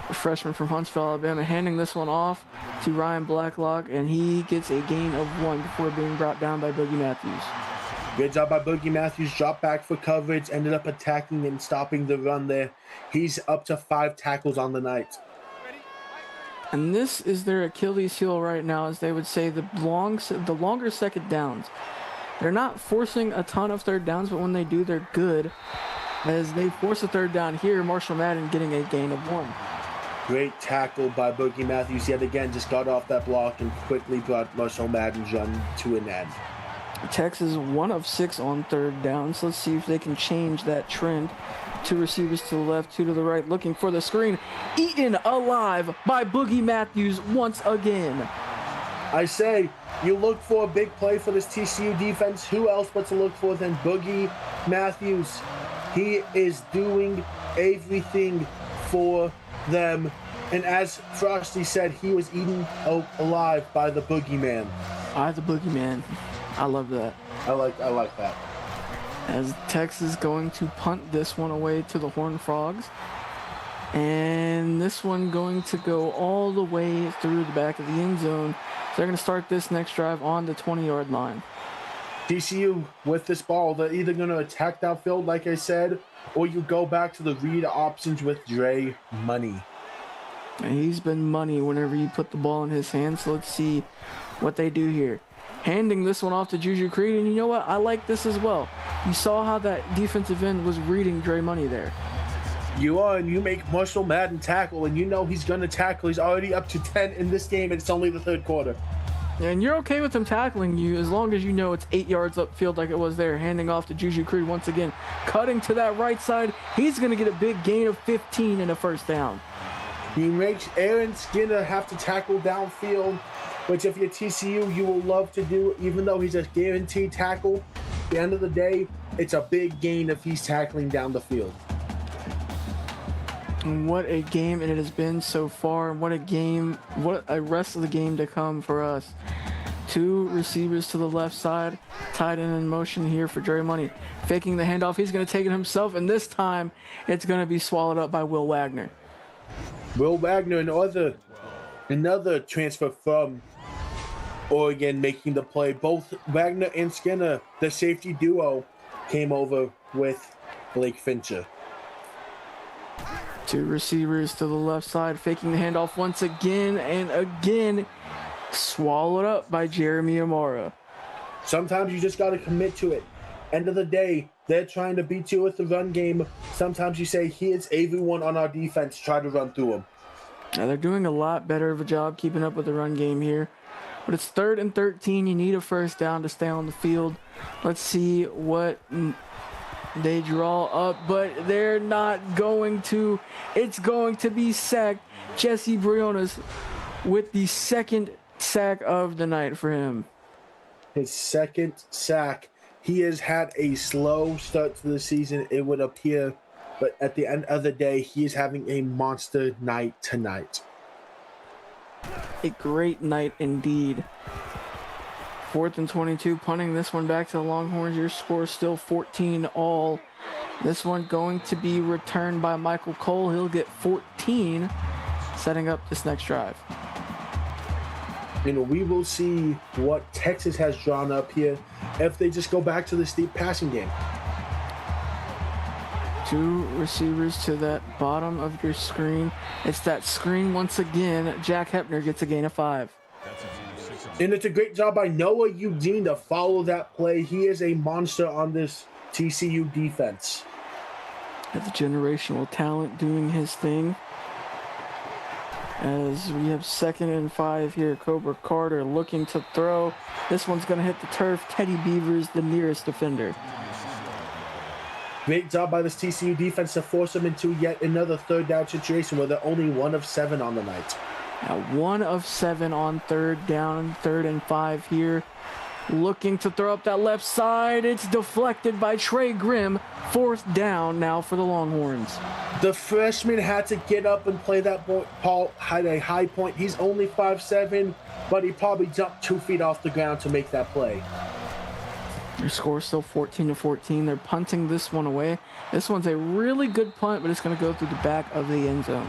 A freshman from Huntsville, Alabama, handing this one off to Ryan Blacklock, and he gets a gain of 1 before being brought down by Boogie Matthews. Good job by Boogie Matthews. Dropped back for coverage, ended up attacking and stopping the run there. He's up to 5 tackles on the night. And this is their Achilles heel right now, as they would say, the longer second downs. They're not forcing a ton of third downs, but when they do, they're good. As they force a third down here, Marshall Madden getting a gain of 1. Great tackle by Boogie Matthews yet again. Just got off that block and quickly brought Marshall Madden's run to an end. Texas 1 of 6 on third downs. Let's see if they can change that trend. 2 receivers to the left, 2 to the right, looking for the screen. Eaten alive by Boogie Matthews once again. I say, you look for a big play for this TCU defense. Who else but to look for than Boogie Matthews? He is doing everything for them And as Frosty said, he was eaten alive by the boogeyman. By the boogeyman. I love that. I like that. As Texas going to punt this one away to the Horned Frogs. And this one going to go all the way through the back of the end zone. So they're going to start this next drive on the 20-yard line. TCU, with this ball, they're either going to attack downfield, like I said, or you go back to the read options with Dre Money. And he's been money whenever you put the ball in his hands. So let's see what they do here. Handing this one off to Juju Creed, and you know what? I like this as well. You saw how that defensive end was reading Dre Money there. And you make Marshall Madden tackle, and you know he's going to tackle. He's already up to 10 in this game, and it's only the third quarter. And you're okay with him tackling you as long as you know it's 8 yards upfield like it was there. Handing off to Juju Creed once again. Cutting to that right side. He's going to get a big gain of 15 and a first down. He makes Aaron Skinner have to tackle downfield, which if you're TCU, you will love to do, even though he's a guaranteed tackle. At the end of the day, it's a big gain if he's tackling down the field. And what a game it has been so far. What a rest of the game to come for us. Two receivers to the left side, tight end in motion here for Dre Money. Faking the handoff, he's going to take it himself, and this time it's going to be swallowed up by Will Wagner. Will Wagner, another transfer from Oregon, making the play. Both Wagner and Skinner, the safety duo, came over with Blake Fincher. Two receivers to the left side, faking the handoff once again, and again, swallowed up by Jeremy Amara. Sometimes you just got to commit to it. End of the day, they're trying to beat you with the run game. Sometimes you say, here's everyone on our defense, try to run through them. Now they're doing a lot better of a job keeping up with the run game here. But it's 3rd and 13. You need a first down to stay on the field. Let's see what they draw up, but they're not going to. It's going to be sacked. Jesse Briones with the second sack of the night for him. His second sack. He has had a slow start to the season, it would appear, but at the end of the day, he is having a monster night tonight. A great night indeed. 4th and 22, punting this one back to the Longhorns. Your score is still 14-all. This one going to be returned by Michael Cole. He'll get 14, setting up this next drive. We will see what Texas has drawn up here if they just go back to the steep passing game. Two receivers to that bottom of your screen. It's that screen once again. Jack Hepner gets a gain of 5. And it's a great job by Noah Eugene to follow that play. He is a monster on this TCU defense. The generational talent doing his thing. As we have 2nd and 5 here. Cobra Carter looking to throw. This one's going to hit the turf. Teddy Beavers, the nearest defender. Great job by this TCU defense to force them into yet another 3rd down situation where they're only 1 of 7 on the night. Now 1 of 7 on 3rd down, 3rd and 5 here. Looking to throw up that left side. It's deflected by Trey Grimm. 4th down now for the Longhorns. The freshman had to get up and play that ball. Paul had a high point. He's only 5'7", but he probably jumped 2 feet off the ground to make that play. Their score is still 14-14. They're punting this one away. This one's a really good punt, but it's going to go through the back of the end zone.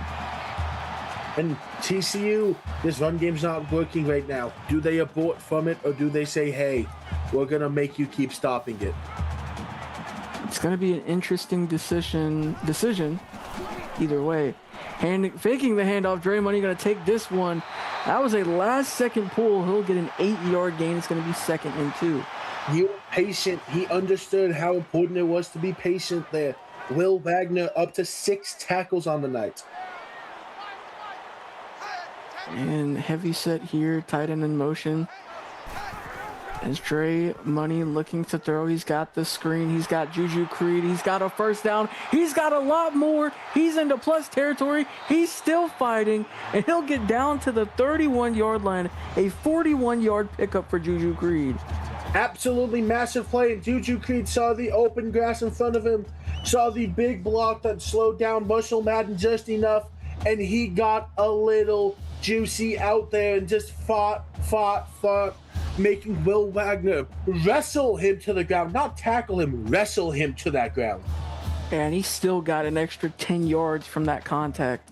And TCU, this run game's not working right now. Do they abort from it, or do they say, hey, we're going to make you keep stopping it? It's going to be an interesting decision either way. Faking the handoff, Dre Money going to take this one. That was a last-second pull. He'll get an 8-yard gain. It's going to be 2nd and 2. You were patient. He understood how important it was to be patient there. Will Wagner up to 6 tackles on the night. And heavy set here, tight end in motion. As Dre Money looking to throw, he's got the screen, he's got Juju Creed, he's got a first down, he's got a lot more, he's into plus territory, he's still fighting, and he'll get down to the 31-yard line, a 41-yard pickup for Juju Creed. Absolutely massive play, and Juju Creed saw the open grass in front of him, saw the big block that slowed down Marshall Madden just enough, and he got a little juicy out there and just fought, making Will Wagner wrestle him to the ground, not tackle him, wrestle him to that ground. And he still got an extra 10 yards from that contact.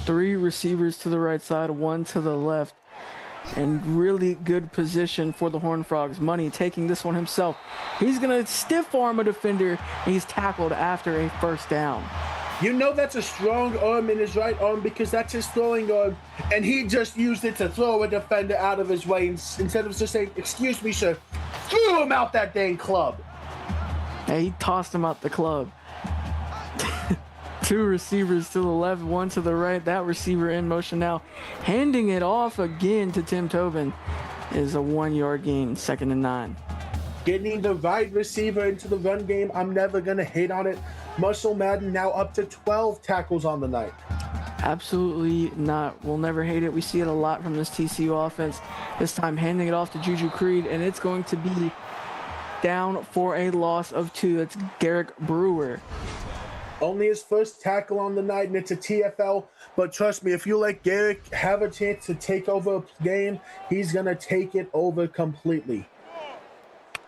3 receivers to the right side, 1 to the left. And really good position for the Horned Frogs. Money taking this one himself. He's going to stiff arm a defender. And he's tackled after a first down. You know that's a strong arm in his right arm because that's his throwing arm. And he just used it to throw a defender out of his way instead of just saying, "Excuse me, sir," threw him out that dang club. Yeah, he tossed him out the club. 2 receivers to the left, 1 to the right. That receiver in motion now. Handing it off again to Tim Tobin is a 1-yard gain, 2nd and 9. Getting the right receiver into the run game, I'm never going to hate on it. Marshall Madden now up to 12 tackles on the night. Absolutely not. We'll never hate it. We see it a lot from this TCU offense. This time handing it off to Juju Creed, and it's going to be down for a loss of 2. That's Garrick Brewer. Only his first tackle on the night, and it's a TFL. But trust me, if you let Garrick have a chance to take over a game, he's going to take it over completely.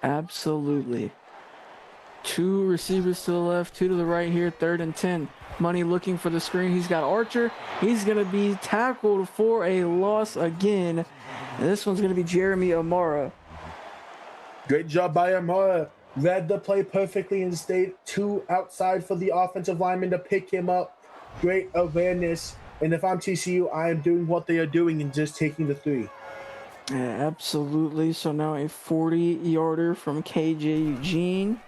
Absolutely. 2 receivers to the left, 2 to the right here, 3rd and 10. Money looking for the screen. He's got Archer. He's going to be tackled for a loss again. And this one's going to be Jeremy Amara. Great job by Amara. Read the play perfectly and stayed 2 outside for the offensive lineman to pick him up. Great awareness. And if I'm TCU, I am doing what they are doing and just taking the 3. Yeah, absolutely. So now a 40-yarder from KJ Eugene.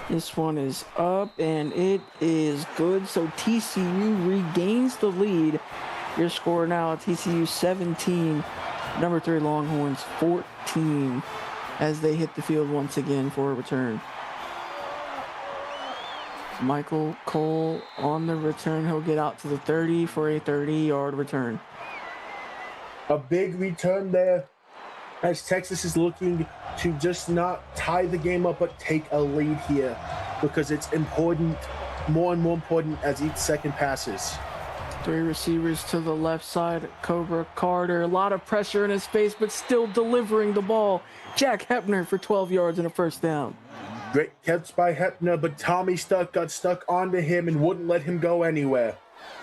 This one is up, and it is good. So TCU regains the lead. Your score now, TCU 17, number 3 Longhorns 14, as they hit the field once again for a return. Michael Cole on the return. He'll get out to the 30 for a 30-yard return. A big return there as Texas is looking to just not tie the game up but take a lead here because it's important, more and more important as each second passes. 3 receivers to the left side. Cobra Carter, a lot of pressure in his face, but still delivering the ball. Jack Hepner for 12 yards and a first down. Great catch by Hepner, but Tommy Stuck got stuck onto him and wouldn't let him go anywhere.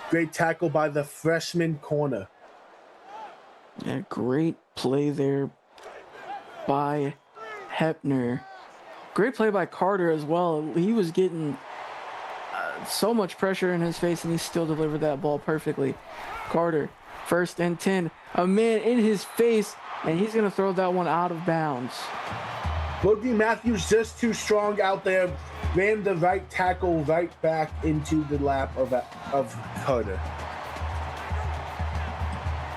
Great tackle by the freshman corner. Yeah, great play there by Hepner. Great play by Carter as well. He was getting so much pressure in his face, and he still delivered that ball perfectly. Carter, 1st and 10. A man in his face, and he's going to throw that one out of bounds. Boogie Matthews just too strong out there. Ran the right tackle right back into the lap of Carter.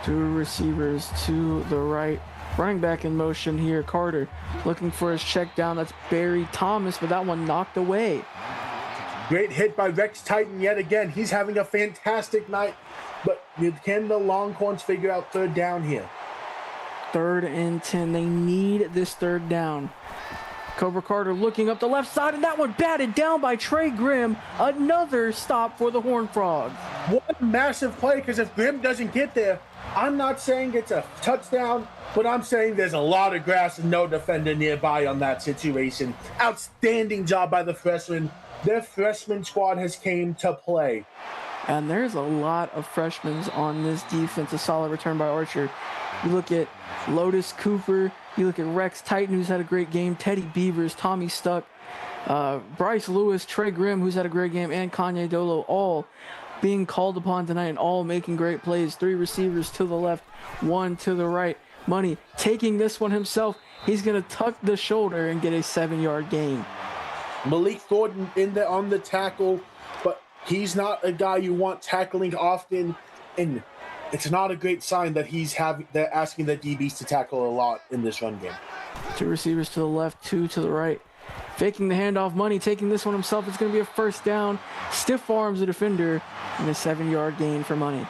2 receivers to the right. Running back in motion here. Carter looking for his check down. That's Barry Thomas, but that one knocked away. Great hit by Rex Titan yet again. He's having a fantastic night, but can the Longhorns figure out 3rd down here? 3rd and 10. They need this 3rd down. Cobra Carter looking up the left side, and that one batted down by Trey Grimm. Another stop for the Horned Frogs. What a massive play, because if Grimm doesn't get there, I'm not saying it's a touchdown, but I'm saying there's a lot of grass and no defender nearby on that situation. Outstanding job by the freshman. Their freshman squad has came to play. And there's a lot of freshmen on this defense. A solid return by Archer. You look at Lotus Cooper. You look at Rex Titan, who's had a great game. Teddy Beavers, Tommy Stuck, Bryce Lewis, Trey Grimm, who's had a great game, and Kanye Dolo, all being called upon tonight and all making great plays. 3 receivers to the left, 1 to the right. Money taking this one himself. He's going to tuck the shoulder and get a 7-yard gain. Malik Thornton in there on the tackle, but he's not a guy you want tackling often, and it's not a great sign that they're asking the DBs to tackle a lot in this run game. 2 receivers to the left, 2 to the right. Faking the handoff. Money taking this one himself. It's going to be a first down. Stiff arms the defender, and a 7-yard gain for Money.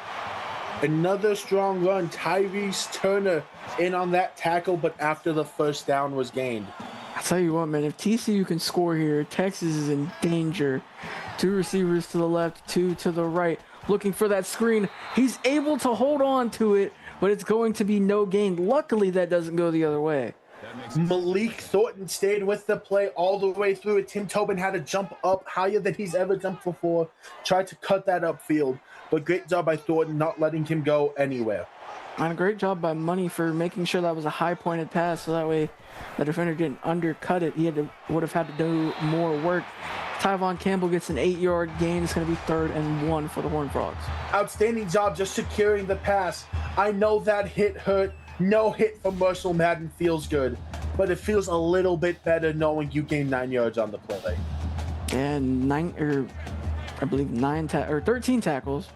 Another strong run. Tyrese Turner in on that tackle, but after the first down was gained. I tell you what, man, if TCU can score here, Texas is in danger. 2 receivers to the left, 2 to the right. looking for that screen. He's able to hold on to it, but it's going to be no gain. Luckily, that doesn't go the other way. Malik Thornton stayed with the play all the way through it. Tim Tobin had to jump up higher than he's ever jumped before, tried to cut that upfield, but great job by Thornton not letting him go anywhere. And a great job by Money for making sure that was a high-pointed pass, so that way the defender didn't undercut it. He would have had to do more work. Tyvon Campbell gets an 8-yard gain. It's going to be 3rd and 1 for the Horned Frogs. Outstanding job just securing the pass. I know that hit hurt. No hit from Marshall Madden feels good, but it feels a little bit better knowing you gained 9 yards on the play. And 13 tackles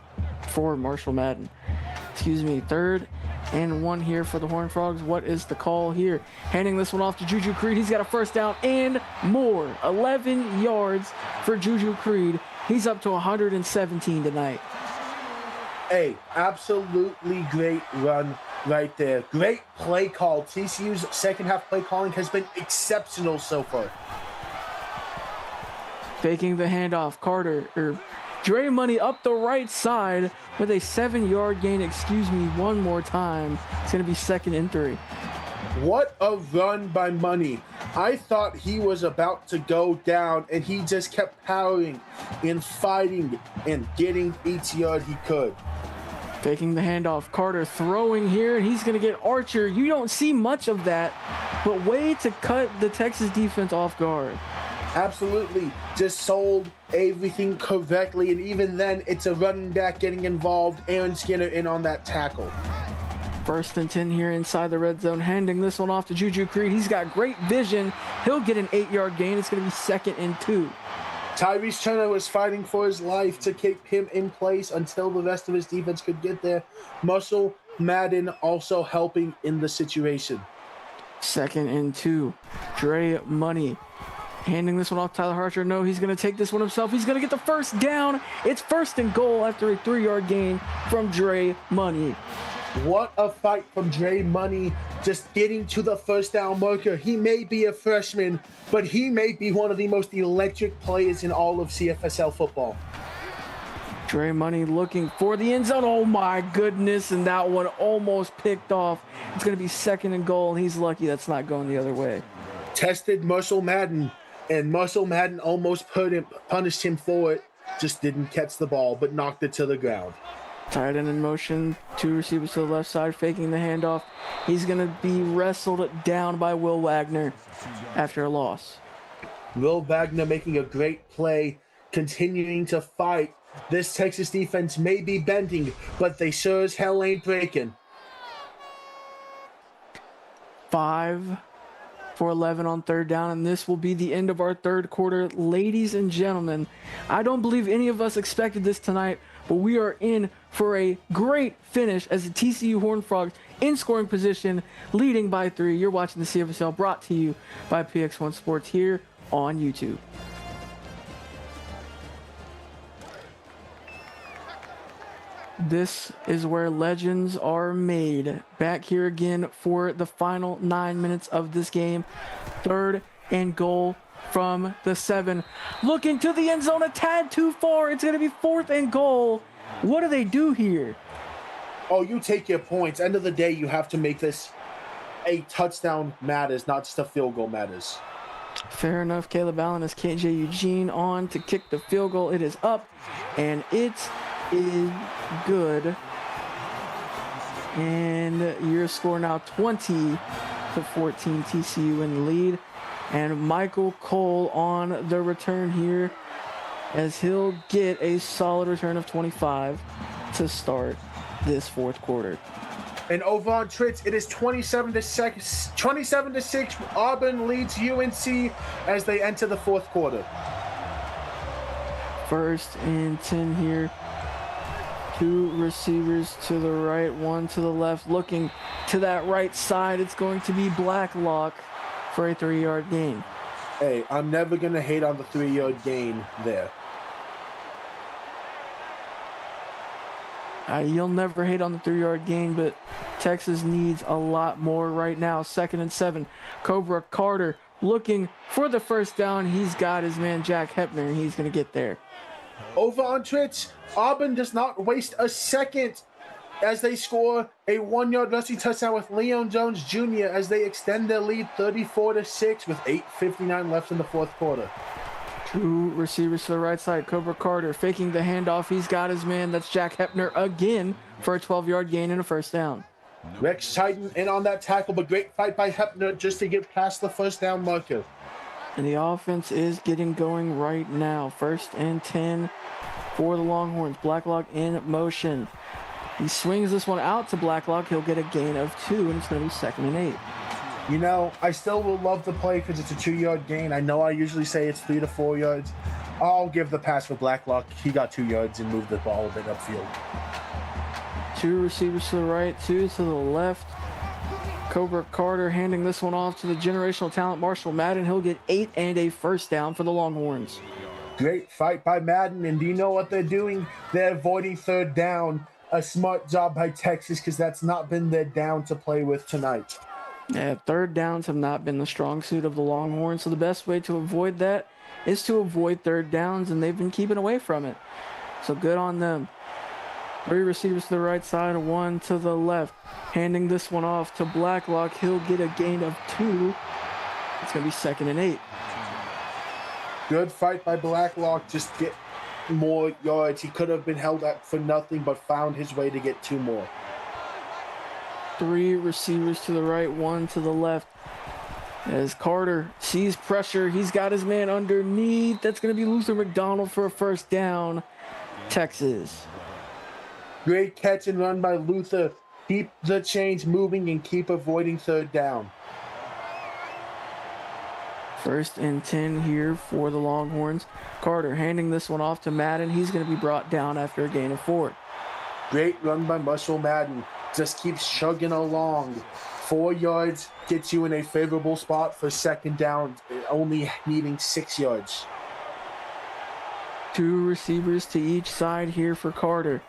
for Marshall Madden. Excuse me, 3rd and 1 here for the Horned Frogs. What is the call here? Handing this one off to Juju Creed. He's got a first down and more. 11 yards for Juju Creed. He's up to 117 tonight. Hey, absolutely great run right there. Great play call. TCU's second half play calling has been exceptional so far. Faking the handoff. Dre Money up the right side with a 7-yard gain. Excuse me, one more time. It's going to be 2nd and 3. What a run by Money. I thought he was about to go down, and he just kept powering and fighting and getting each yard he could. Faking the handoff. Carter throwing here, and he's going to get Archer. You don't see much of that, but way to cut the Texas defense off guard. Absolutely. Just sold everything correctly, and even then, it's a running back getting involved. Aaron Skinner in on that tackle. 1st and 10 here inside the red zone. Handing this one off to Juju Creed. He's got great vision. He'll get an 8-yard gain. It's going to be 2nd and 2. Tyrese Turner was fighting for his life to keep him in place until the rest of his defense could get there. Marshall Madden also helping in the situation. 2nd and 2. Dre Money handing this one off. Tyler Harcher. No, he's going to take this one himself. He's going to get the first down. It's 1st and goal after a 3-yard gain from Dre Money. What a fight from Dre Money, just getting to the first down marker. He may be a freshman, but he may be one of the most electric players in all of CFSL football. Dre Money looking for the end zone. Oh my goodness, and that one almost picked off. It's going to be 2nd and goal, and he's lucky that's not going the other way. Tested Marshall Madden, and Marshall Madden almost punished him for it. Just didn't catch the ball, but knocked it to the ground. Tight end in motion, 2 receivers to the left side, faking the handoff. He's going to be wrestled down by Will Wagner after a loss. Will Wagner making a great play, continuing to fight. This Texas defense may be bending, but they sure as hell ain't breaking. 5 for 11 on 3rd down, and this will be the end of our 3rd quarter. Ladies and gentlemen, I don't believe any of us expected this tonight, but we are in for a great finish as the TCU Horned Frogs in scoring position, leading by 3. You're watching the CFSL, brought to you by PX1 Sports here on YouTube. This is where legends are made. Back here again for the final 9 minutes of this game. 3rd and goal from the 7. Looking to the end zone a tad too far. It's going to be 4th and goal. What do they do here? Oh, you take your points. End of the day, you have to make this a touchdown matters, not just a field goal matters. Fair enough. Caleb Allen is KJ Eugene on to kick the field goal. It is up, and it is good. And your score now 20-14, TCU in the lead. And Michael Cole on the return here, as he'll get a solid return of 25 to start this 4th quarter. And over on Tritz, it is 27-6. Auburn leads UNC as they enter the 4th quarter. 1st and 10 here. 2 receivers to the right, 1 to the left. Looking to that right side, it's going to be Blacklock for a 3-yard gain. Hey, I'm never going to hate on the 3-yard gain there. You'll never hate on the 3-yard gain, but Texas needs a lot more right now. 2nd and 7. Cobra Carter looking for the first down. He's got his man Jack Hepner, and he's going to get there. Over on Twitch, Auburn does not waste a second as they score a 1-yard rushing touchdown with Leon Jones Jr. as they extend their lead 34-6 with 8:59 left in the fourth quarter. Two receivers to the right side. Cobra Carter faking the handoff. He's got his man. That's Jack Hepner again for a 12-yard gain and a first down. Rex Titan in on that tackle, but great fight by Hepner just to get past the first down marker. And the offense is getting going right now. 1st and 10 for the Longhorns. Blacklock in motion. He swings this one out to Blacklock. He'll get a gain of 2, and it's going to be 2nd and 8. You know, I still will love the play because it's a 2-yard gain. I know I usually say it's 3 to 4 yards. I'll give the pass for Blacklock. He got 2 yards and moved the ball a bit upfield. Two receivers to the right, two to the left. Cobra Carter handing this one off to the generational talent Marshall Madden. He'll get 8 and a first down for the Longhorns. Great fight by Madden, and do you know what they're doing? They're avoiding 3rd down. A smart job by Texas because that's not been their down to play with tonight. Yeah, 3rd downs have not been the strong suit of the Longhorns, so the best way to avoid that is to avoid 3rd downs, and they've been keeping away from it. So good on them. 3 receivers to the right side, 1 to the left. Handing this one off to Blacklock. He'll get a gain of 2. It's going to be 2nd and 8. Good fight by Blacklock. Just get more yards. He could have been held up for nothing, but found his way to get 2 more. 3 receivers to the right, 1 to the left. As Carter sees pressure, he's got his man underneath. That's going to be Luther McDonald for a first down. Texas. Great catch and run by Luther. Keep the chains moving and keep avoiding 3rd down. 1st and 10 here for the Longhorns. Carter handing this one off to Madden. He's going to be brought down after a gain of 4. Great run by Marshall Madden. Just keeps chugging along. 4 yards gets you in a favorable spot for 2nd down, only needing 6 yards. 2 receivers to each side here for Carter.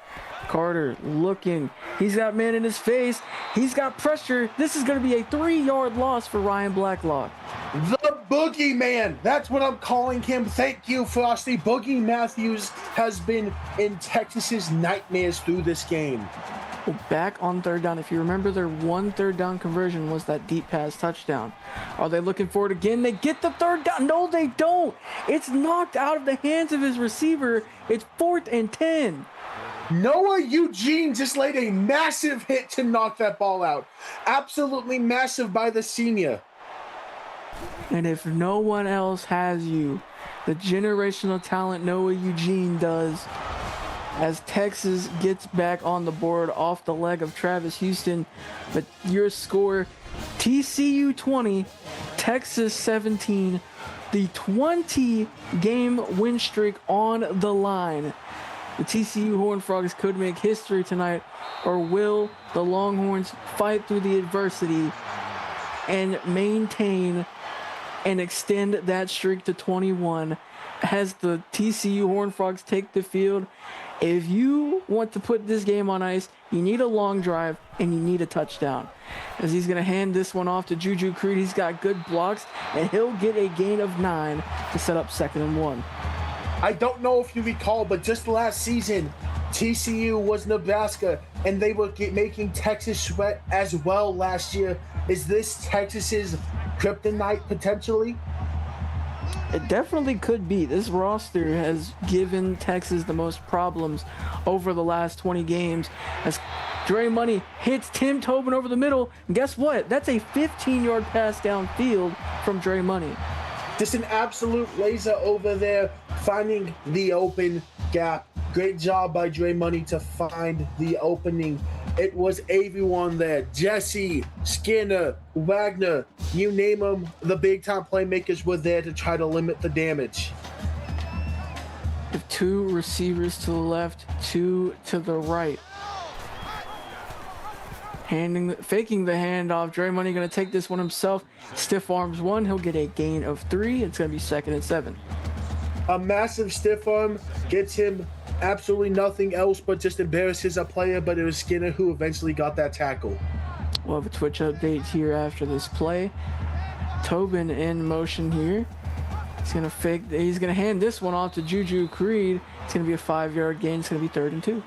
Carter looking. He's got man in his face. He's got pressure. This is going to be a 3-yard loss for Ryan Blacklock. The Boogeyman. That's what I'm calling him. Thank you, Frosty. Boogie Matthews has been in Texas's nightmares through this game. Well, back on 3rd down. If you remember, their 1 3rd down conversion was that deep pass touchdown. Are they looking for it again? They get the 3rd down. No, they don't. It's knocked out of the hands of his receiver. It's 4th and 10. Noah Eugene just laid a massive hit to knock that ball out. Absolutely massive by the senior. And if no one else has you, the generational talent Noah Eugene does. As Texas gets back on the board off the leg of Travis Houston. But your score, TCU 20, Texas 17. The 20-game win streak on the line. The TCU Horned Frogs could make history tonight, or will the Longhorns fight through the adversity and maintain and extend that streak to 21 as the TCU Horned Frogs take the field? If you want to put this game on ice, you need a long drive and you need a touchdown. As he's going to hand this one off to Juju Creed. He's got good blocks, and he'll get a gain of 9 to set up 2nd and 1. I don't know if you recall, but just last season, TCU was Nebraska, and they were making Texas sweat as well last year. Is this Texas's kryptonite potentially? It definitely could be. This roster has given Texas the most problems over the last 20 games. As Dre Money hits Tim Tobin over the middle, and guess what? That's a 15-yard pass downfield from Dre Money. Just an absolute laser over there, finding the open gap. Great job by Dre Money to find the opening. It was everyone there. Jesse, Skinner, Wagner, you name them. The big-time playmakers were there to try to limit the damage. With 2 receivers to the left, 2 to the right. Faking the handoff. Dre Money going to take this one himself. Stiff arms 1. He'll get a gain of 3. It's going to be 2nd and 7. A massive stiff arm gets him absolutely nothing else but just embarrasses a player, but it was Skinner who eventually got that tackle. We'll have a Twitch update here after this play. Tobin in motion here. He's going to fake. He's going to hand this one off to Juju Creed. It's going to be a 5-yard gain. It's going to be 3rd and 2.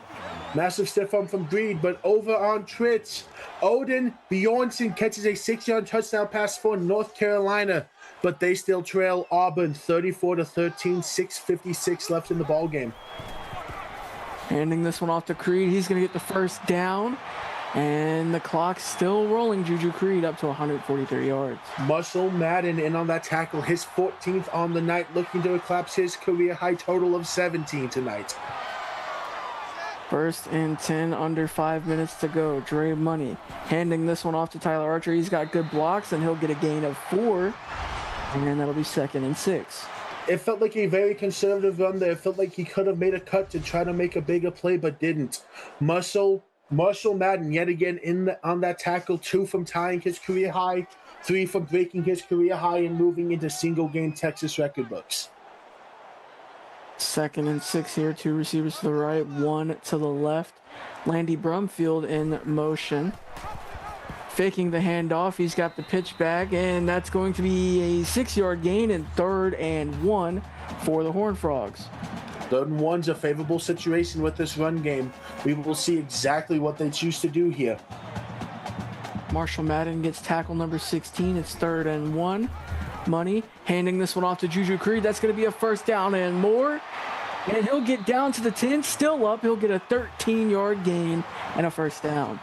Massive stiff arm from Breed, but over on Tritz, Odin Bjornsson catches a 6-yard touchdown pass for North Carolina, but they still trail Auburn 34-13, 6:56 left in the ball game. Handing this one off to Creed. He's going to get the first down, and the clock's still rolling. Juju Creed up to 143 yards. Marshall Madden in on that tackle, his 14th on the night, looking to eclipse his career high total of 17 tonight. 1st and 10, under 5 minutes to go. Dre Money handing this one off to Tyler Archer. He's got good blocks, and he'll get a gain of 4, and that'll be 2nd and 6. It felt like a very conservative run there. It felt like he could have made a cut to try to make a bigger play, but didn't. Marshall Madden yet again on that tackle, 2 from tying his career high, 3 from breaking his career high and moving into single-game Texas record books. 2nd and 6 here. 2 receivers to the right, 1 to the left. Landy Brumfield in motion. Faking the handoff. He's got the pitch back, and that's going to be a 6-yard gain and 3rd and 1 for the Horned Frogs. 3rd and 1's a favorable situation with this run game. We will see exactly what they choose to do here. Marshall Madden gets tackle number 16. It's 3rd and 1. Money handing this one off to Juju Creed. That's going to be a 1st down and more. And he'll get down to the 10, still up. He'll get a 13-yard gain and a 1st down.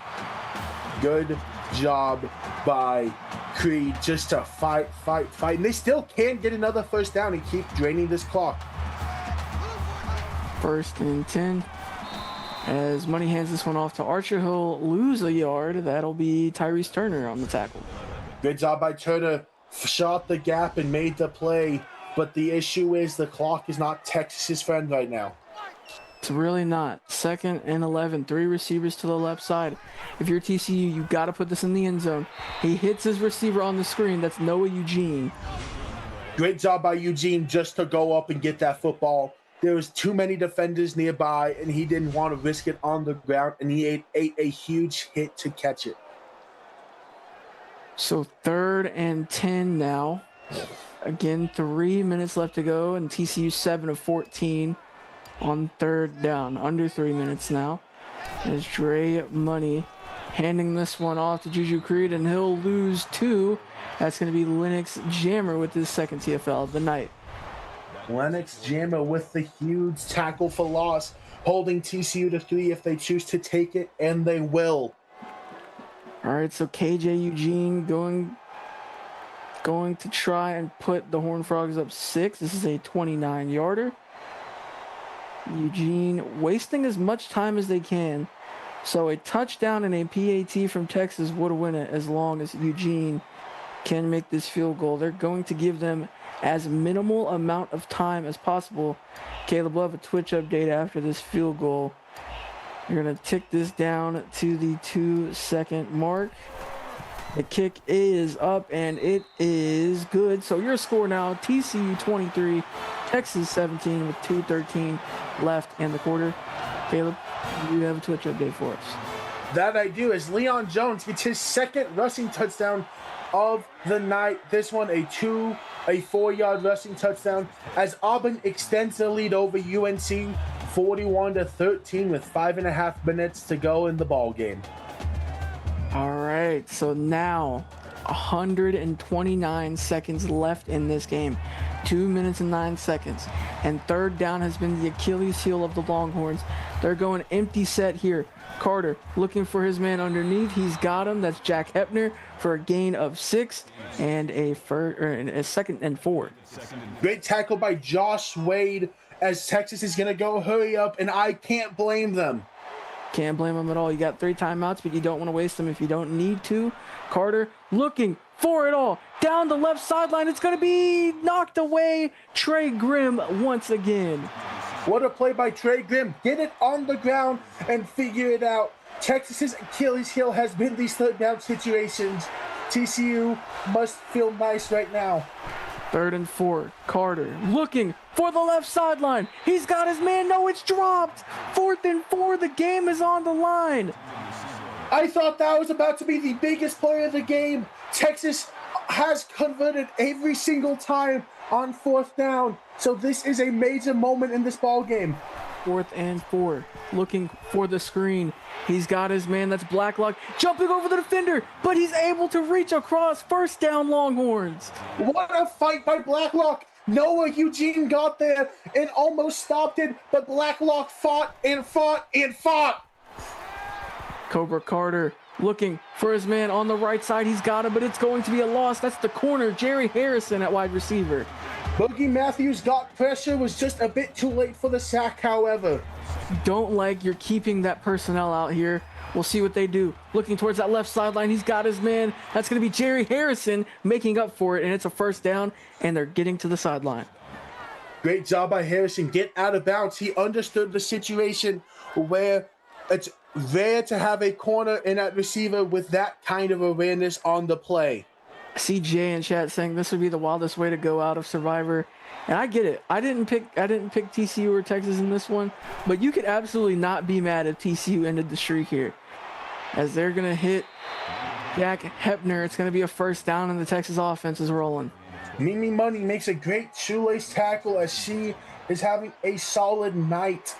Good job by Creed just to fight. And they still can't get another 1st down and keep draining this clock. 1st and 10. As Money hands this one off to Archer, he'll lose a yard. That'll be Tyrese Turner on the tackle. Good job by Turner. Shot the gap and made the play, but the issue is the clock is not Texas's friend right now. It's really not. 2nd and 11, 3 receivers to the left side. If you're TCU, you got to put this in the end zone. He hits his receiver on the screen. That's Noah Eugene. Great job by Eugene just to go up and get that football. There was too many defenders nearby, and he didn't want to risk it on the ground, and he ate a huge hit to catch it. So 3rd and 10 now. Again, 3 minutes left to go, and TCU 7 of 14 on 3rd down. Under 3 minutes now. As Dre Money handing this one off to Juju Creed, and he'll lose 2. That's going to be Lennox Jammer with his 2nd TFL of the night. Lennox Jammer with the huge tackle for loss, holding TCU to 3 if they choose to take it, and they will. All right, so KJ Eugene going to try and put the Horned Frogs up 6. This is a 29-yarder. Eugene wasting as much time as they can. So a touchdown and a PAT from Texas would win it as long as Eugene can make this field goal. They're going to give them as minimal amount of time as possible. Caleb will have a Twitch update after this field goal. You're going to tick this down to the 2-second mark. The kick is up, and it is good. So your score now, TCU 23, Texas 17 with 2:13 left in the quarter. Caleb, you have a Twitch update for us. That I do, as Leon Jones gets his 2nd rushing touchdown of the night. This one a 4-yard rushing touchdown as Auburn extends the lead over UNC 41-13 with 5.5 minutes to go in the ball game. All right, so now 129 seconds left in this game. 2 minutes and 9 seconds. And 3rd down has been the Achilles heel of the Longhorns. They're going empty set here. Carter looking for his man underneath. He's got him. That's Jack Hepner for a gain of 6 and a 2nd and 4. Great tackle by Josh Wade as Texas is going to go hurry up, and I can't blame them. Can't blame them at all. You got 3 timeouts, but you don't want to waste them if you don't need to. Carter looking for it all. Down the left sideline. It's going to be knocked away. Trey Grimm once again. What a play by Trey Grimm. Get it on the ground and figure it out. Texas's Achilles heel has been these 3rd down situations. TCU must feel nice right now. 3rd and 4. Carter looking for the left sideline. He's got his man. No, it's dropped. 4th and 4. The game is on the line. I thought that was about to be the biggest play of the game. Texas has converted every single time on 4th down. So this is a major moment in this ball game. 4th and 4, looking for the screen. He's got his man, that's Blacklock, jumping over the defender, but he's able to reach across. 1st down, Longhorns. What a fight by Blacklock. Noah Eugene got there and almost stopped it, but Blacklock fought and fought and fought. Cobra Carter looking for his man on the right side. He's got him, but it's going to be a loss. That's the corner, Jerry Harrison at wide receiver. Boogie Matthews got pressure, was just a bit too late for the sack, however. Don't like you're keeping that personnel out here. We'll see what they do. Looking towards that left sideline, he's got his man. That's going to be Jerry Harrison making up for it, and it's a 1st down, and they're getting to the sideline. Great job by Harrison. Get out of bounds. He understood the situation where it's rare to have a corner and that receiver with that kind of awareness on the play. I see Jay in chat saying this would be the wildest way to go out of Survivor. And I get it. I didn't pick TCU or Texas in this one, but you could absolutely not be mad if TCU ended the streak here. As they're going to hit Jack Hepner, it's going to be a 1st down, and the Texas offense is rolling. Mimi Money makes a great shoelace tackle as she is having a solid night.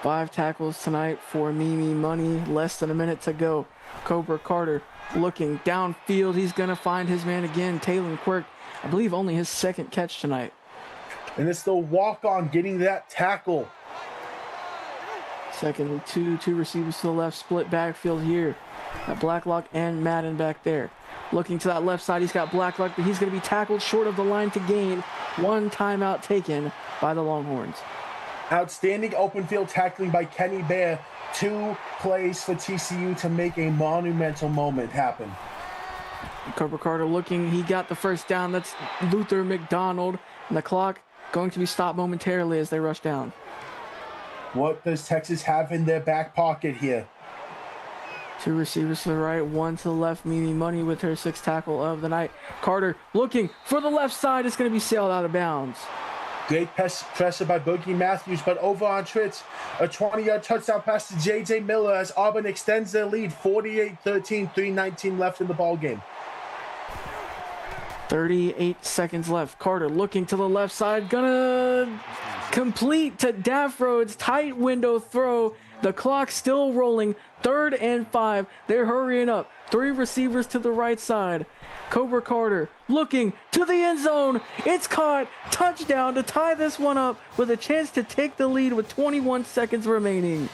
5 tackles tonight for Mimi Money. Less than a minute to go. Cobra Carter looking downfield. He's going to find his man again, Taylor Quirk. I believe only his 2nd catch tonight. And it's the walk-on getting that tackle. 2nd and 2. 2 receivers to the left. Split backfield here. Got Blacklock and Madden back there. Looking to that left side, he's got Blacklock, but he's going to be tackled short of the line to gain. 1 timeout taken by the Longhorns. Outstanding open field tackling by Kenny Bear. 2 plays for TCU to make a monumental moment happen. Cobra Carter looking, he got the 1st down. That's Luther McDonald. And the clock going to be stopped momentarily as they rush down. What does Texas have in their back pocket here? 2 receivers to the right, 1 to the left. Mimi Money with her 6th tackle of the night. Carter looking for the left side. It's going to be sailed out of bounds. Great pressure by Boogie Matthews, but over on Tritz, a 20-yard touchdown pass to J.J. Miller as Auburn extends their lead, 48-13, 3:19 left in the ball game. 38 seconds left. Carter looking to the left side, gonna complete to Daffro. It's tight window throw. The clock's still rolling. 3rd and 5. They're hurrying up. 3 receivers to the right side. Cobra Carter looking to the end zone. It's caught. Touchdown to tie this one up with a chance to take the lead with 21 seconds remaining.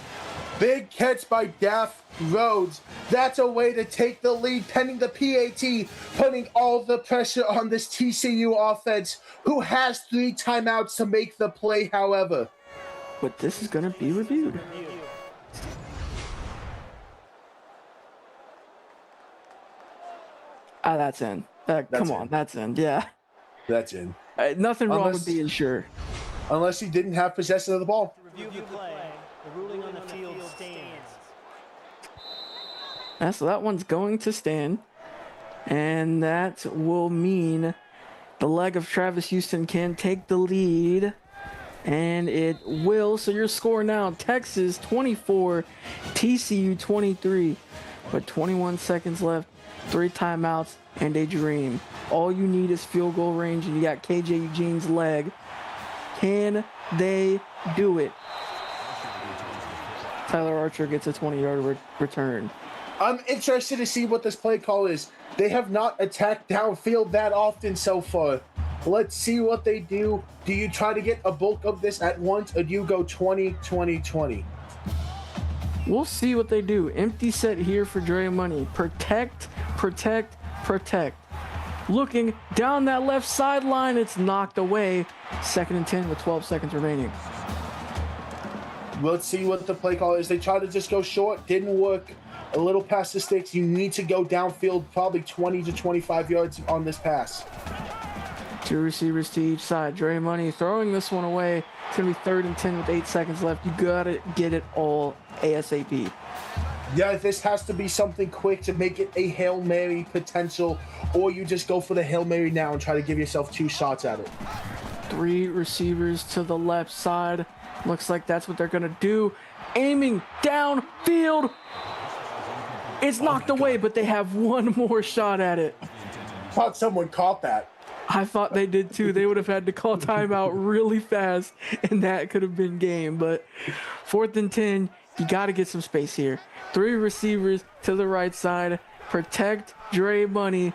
Big catch by Daff Rhodes. That's a way to take the lead pending the PAT, putting all the pressure on this TCU offense, who has 3 timeouts to make the play, however. But this is going to be reviewed. That's in. Come on, that's in. Yeah. That's in. Nothing wrong with being sure. Unless he didn't have possession of the ball. Review the play. The ruling on the field stands. Yeah, so that one's going to stand. And that will mean the leg of Travis Houston can take the lead. And it will. So your score now, Texas 24, TCU 23. But 21 seconds left, 3 timeouts, and a dream. All you need is field goal range, and you got KJ Eugene's leg. Can they do it? Tyler Archer gets a 20-yard return. I'm interested to see what this play call is. They have not attacked downfield that often so far. Let's see what they do. Do you try to get a bulk of this at once, or do you go 20-20-20? We'll see what they do. Empty set here for Dre Money. Protect, protect, protect. Looking down that left sideline. It's knocked away. 2nd and 10 with 12 seconds remaining. Let's see what the play call is. They tried to just go short. Didn't work. A little past the sticks. You need to go downfield probably 20 to 25 yards on this pass. 2 receivers to each side. Dre Money throwing this one away. It's going to be 3rd and 10 with 8 seconds left. You got to get it all ASAP. Yeah, this has to be something quick to make it a Hail Mary potential, or you just go for the Hail Mary now and try to give yourself 2 shots at it. 3 receivers to the left side. Looks like that's what they're going to do. Aiming downfield. It's knocked away, but they have one more shot at it. thought someone caught that. I thought they did too. They would have had to call timeout really fast, and that could have been game. But 4th and 10, you got to get some space here. 3 receivers to the right side. Protect Dre Money,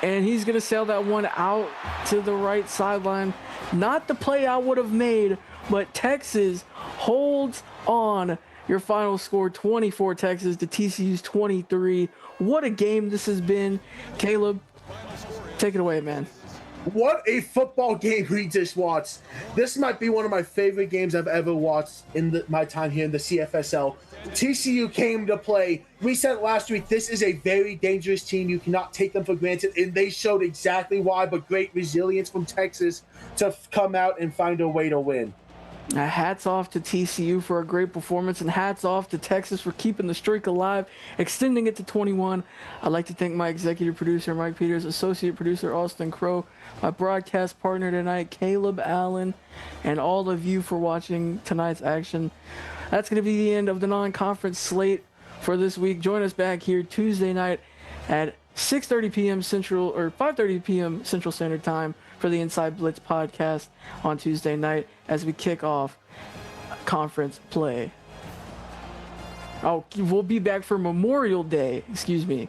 and he's going to sail that one out to the right sideline. Not the play I would have made, but Texas holds on. Your final score, 24 Texas to TCU's 23. What a game this has been. Caleb, take it away, man. What a football game we just watched. This might be one of my favorite games I've ever watched in my time here in the CFSL. TCU came to play. We said last week, this is a very dangerous team. You cannot take them for granted, and they showed exactly why, but great resilience from Texas to come out and find a way to win. Hats off to TCU for a great performance, and hats off to Texas for keeping the streak alive, extending it to 21. I'd like to thank my executive producer, Mike Peters, associate producer, Austin Crow, my broadcast partner tonight, Caleb Allen, and all of you for watching tonight's action. That's going to be the end of the non-conference slate for this week. Join us back here Tuesday night at 6:30 p.m. Central, or 5:30 p.m. Central Standard Time for the Inside Blitz podcast on Tuesday night as we kick off conference play. Oh, we'll be back for Memorial Day. Excuse me.